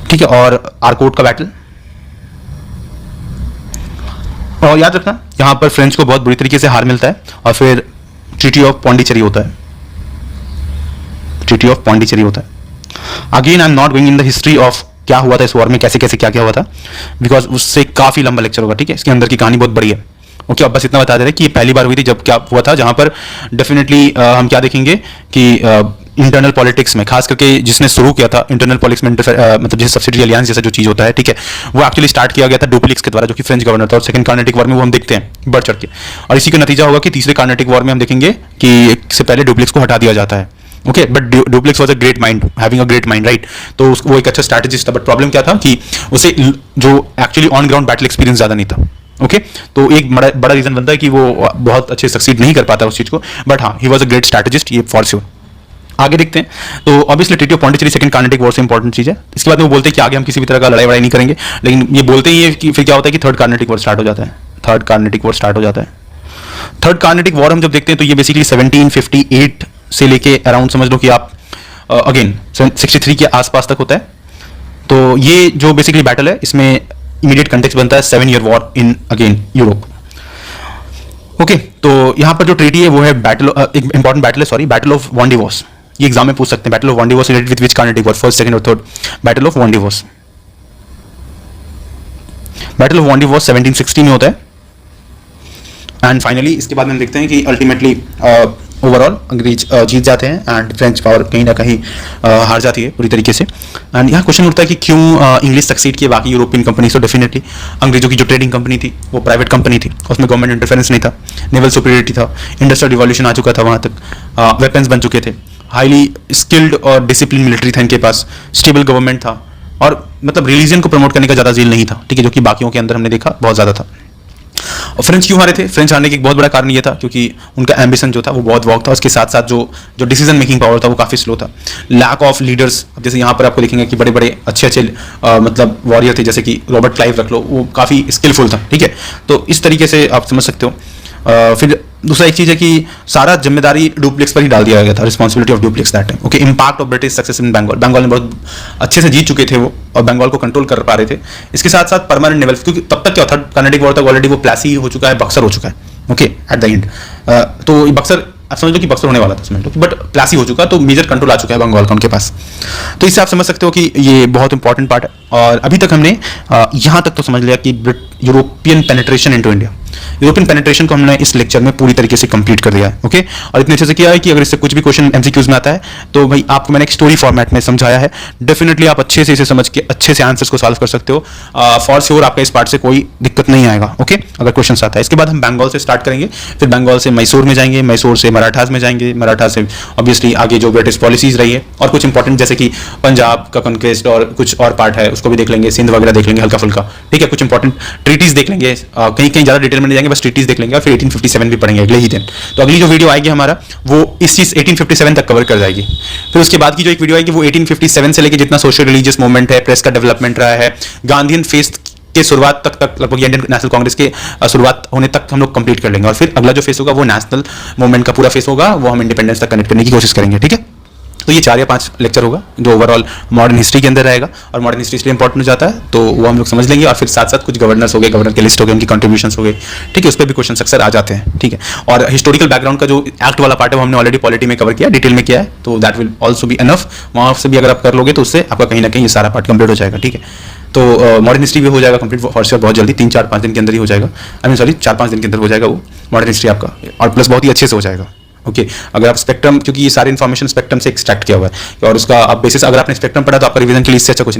ठीक है, और आर्कोट का बैटल। और याद रखना यहां पर फ्रेंच को बहुत बुरी तरीके से हार मिलता है और फिर ट्रीटी ऑफ पौंडीचेरी होता है, ट्रीटी ऑफ पौंडीचेरी होता है। Again I am not going in the history of क्या हुआ था इस वॉर में, कैसे कैसे क्या क्या हुआ था, बिकॉज उससे काफी लंबा लेक्चर होगा, ठीक है, इसके अंदर की कहानी बहुत बड़ी है। ओके, अब बस इतना बता दे रहे कि ये पहली बार हुई थी जब क्या हुआ था, जहां पर डेफिनेटली हम क्या देखेंगे कि इंटरनल पॉलिटिक्स में, खास करके जिसने शुरू किया था इंटरनल पॉलिटिक्स में मतलब जैसे सब्सिडी अलियांस जैसा जो चीज होता है, ठीक है, वो एक्चुअली स्टार्ट किया गया था डुप्लिक्स के द्वारा, जो कि फ्रेंच गवर्नर था। और सेकंड कार्नेटिक वॉर में वो हम देखते हैं बढ़ चढ़ के, और इसी का नतीजा होगा कि तीसरे कार्नेटिक वॉर में हम देखेंगे कि इससे पहले डुप्लिक्स को हटा दिया जाता है। Okay, but duplex was a great mind, having a great mind, right. तो वो एक अच्छा स्ट्रैटेजिस्ट था, बट प्रॉब्लम क्या था कि उसे जो actually on ground battle experience ज्यादा नहीं था। ओके, तो एक बड़ा रीजन बनता है कि वो बहुत अच्छे सक्सीड नहीं कर पाता उस चीज को, बट हाँ he was a great strategist, ये फॉर श्योर। आगे देखते हैं, तो obviously treaty of Pondicherry second Carnatic war से इंपॉर्टेंट चीज है। इसके बाद में वो बोलते हैं कि आगे हम किसी भी तरह का लड़ाई वड़ाई नहीं करेंगे, लेकिन ये बोलते ही है कि फिर क्या होता है कि थर्ड कार्नेटिक वॉर स्टार्ट हो जाता है, थर्ड कार्नेटिक वॉर स्टार्ट हो जाता है। थर्ड कार्नेटिक वॉर हम जब देखते हैं तो ये बेसिकली 1758 से लेके अराउंड समझ लो कि आप अगेन 63 के आसपास तक होता है। तो ये जो बेसिकली बैटल है इसमें इमीडिएट कंटेक्स्ट बनता है 7 year war in again Europe. Okay, तो यहां पर जो ट्रीटी है वो है बैटल, एक इंपॉर्टेंट बैटल है, सॉरी, बैटल ऑफ वॉन्डिवोस। ये एग्जाम में पूछ सकते हैं, battle of Wandiwash related with which Carnatic war, first, second और third. Battle of Wandiwash, battle of Wandiwash 1760 में होता है। एंड फाइनली इसके बाद हम देखते हैं कि अल्टीमेटली ओवरऑल अंग्रेज जीत जाते हैं एंड फ्रेंच पावर कहीं ना कहीं हार जाती है पूरी तरीके से। एंड यहाँ क्वेश्चन उठता है कि क्यों इंग्लिश सक्सीड किए बाकी यूरोपियन कंपनी। तो डेफिनेटली अंग्रेजों की जो ट्रेडिंग कंपनी थी वो प्राइवेट कंपनी थी, उसमें गवर्नमेंट इंटरफेरेंस नहीं था, नेवल सुपीरियरिटी था, इंडस्ट्रियल रिवॉल्यूशन आ चुका था वहाँ तक, वेपन्स बन चुके थे, हाईली स्किल्ड और डिसिप्लिन मिलिट्री था इनके पास, स्टेबल गवर्नमेंट था, और मतलब रिलीजन को प्रमोट करने का ज़्यादा जील नहीं था, ठीक है, जो कि बाकियों के अंदर हमने देखा बहुत ज़्यादा था। और फ्रेंच क्यों हारे थे? फ्रेंच हारने की एक बहुत बड़ा कारण ये था क्योंकि उनका एम्बिशन जो था वो बहुत वॉक था, उसके साथ साथ जो डिसीजन मेकिंग पावर था वो काफ़ी स्लो था, लैक ऑफ लीडर्स। अब जैसे यहाँ पर आपको देखेंगे कि बड़े बड़े अच्छे मतलब वॉरियर थे, जैसे कि रॉबर्ट क्लाइव रख लो, वो काफ़ी स्किलफुल था, ठीक है। तो इस तरीके से आप समझ सकते हो। फिर दूसरा एक चीज है कि सारा जिम्मेदारी डुप्लेक्स पर ही डाल दिया गया था, responsibility of Dupleix that time. Okay, impact of British success in Bengal, Bengal में बहुत अच्छे से जीत चुके थे वो और बंगाल को कंट्रोल कर पा रहे थे। इसके साथ साथ परमानेंट नेवल, क्योंकि तब तक क्या था, कर्नाटिक वॉर तक ऑलरेडी वो प्लासी हो चुका है, बक्सर हो चुका है। ओके, एट द एंड तो ये बक्सर आप समझ लो कि बक्सर होने वाला था समझ लो, बट प्लासी हो चुका, तो मेजर कंट्रोल आ चुका है बंगाल का उनके पास। तो इससे आप समझ सकते हो कि ये बहुत इंपॉर्टेंट पार्ट है। और अभी तक हमने यहाँ तक तो समझ लिया कि European penetration into India, European penetration को हमने इस लेक्चर में पूरी तरीके से कंप्लीट कर दिया है। ओके, और इतने अच्छे से किया है कि अगर इससे कुछ भी क्वेश्चन एमसीक्यूज में आता है तो भाई आपको मैंने एक स्टोरी फॉर्मेट में समझाया है, डेफिनेटली आप अच्छे से इसे समझ के अच्छे से आंसर्स को सॉल्व कर सकते हो। फॉर श्योर आपका इस पार्ट से कोई दिक्कत नहीं आएगा। ओके, अगर क्वेश्चन आता है। इसके बाद हम बंगाल से स्टार्ट करेंगे, फिर बंगाल से मैसूर में जाएंगे, मैसूर से मराठास में जाएंगे, मराठा से ऑब्वियसली आगे जो ब्रिटिश पॉलिसीज रही है और कुछ इंपॉर्टेंट जैसे कि पंजाब का कॉन्क्वेस्ट और कुछ और पार्ट है उसको भी देख लेंगे, सिंध वगैरह देख लेंगे हल्का फुल्का। ठीक है, कुछ इंपॉर्टेंट ट्रीटीज देख लेंगे, कहीं कहीं ज्यादा डिटेल में नहीं जाएंगे, बस ट्रीटीज देख लेंगे और फिर 1857 भी पढ़ेंगे अगले ही दिन। तो अगली जो वीडियो आएगी हमारा वो इस चीज 1857 तक कवर कर जाएगी। फिर उसके बाद की जो एक वीडियो आएगी वो 1857 से लेकर जितना सोशल रिलीजियस मूवमेंट है, प्रेस का डेवलपमेंट रहा है, गांधीयन फेज के शुरुआत तक लगभग इंडियन नेशनल कांग्रेस के शुरुआत होने तक हम लोग कंप्लीट कर लेंगे। और फिर अगला जो फेस होगा वो नेशनल मूवमेंट का पूरा फेस होगा, वो हम इंडिपेंडेंस तक कनेक्ट करने की कोशिश करेंगे। ठीक है, तो ये 4 या 5 लेक्चर होगा जो ओवरऑल मॉडर्न हिस्ट्री के अंदर रहेगा। और मॉडर्न हिस्ट्री इसलिए इंपॉर्टेंट हो जाता है तो वो हम लोग समझ लेंगे। और फिर साथ साथ कुछ गवर्नर्स हो गए, गवर्नर के लिस्ट हो गए, उनकी कंट्रीब्यूशंस हो गए। ठीक है, उस पर भी क्वेश्चन अक्सर आ जाते हैं। ठीक है, और हिस्टोरिकल बैकग्राउंड का जो एक्ट वाला पार्ट है वो हमने ऑलरेडी पॉलिटी में कवर किया, डिटेल में किया है, तो that will also be enough. वहाँ से भी अगर आप कर लोगे तो उससे आपका कहीं ना कहीं ये सारा पार्ट कंप्लीट हो जाएगा। ठीक है, तो मॉडर्न हिस्ट्री भी हो जाएगा कंप्लीट फॉर श्योर बहुत जल्दी, 3-4-5 दिन के अंदर ही हो जाएगा। आई मीन सॉरी 4-5 दिन के अंदर हो जाएगा वो मॉडर्न हिस्ट्री आपका, और प्लस बहुत ही अच्छे से हो जाएगा। ओके, अगर आप स्पेक्ट्रम, क्योंकि ये सारी इन्फॉर्मेशन स्पेक्ट्रम से एक्सट्रैक्ट किया हुआ है और उसका आप बेसिस अगर आपने स्पेक्ट्रम पढ़ा तो आपका रिवीजन के लिए इससे अच्छा कुछ नहीं।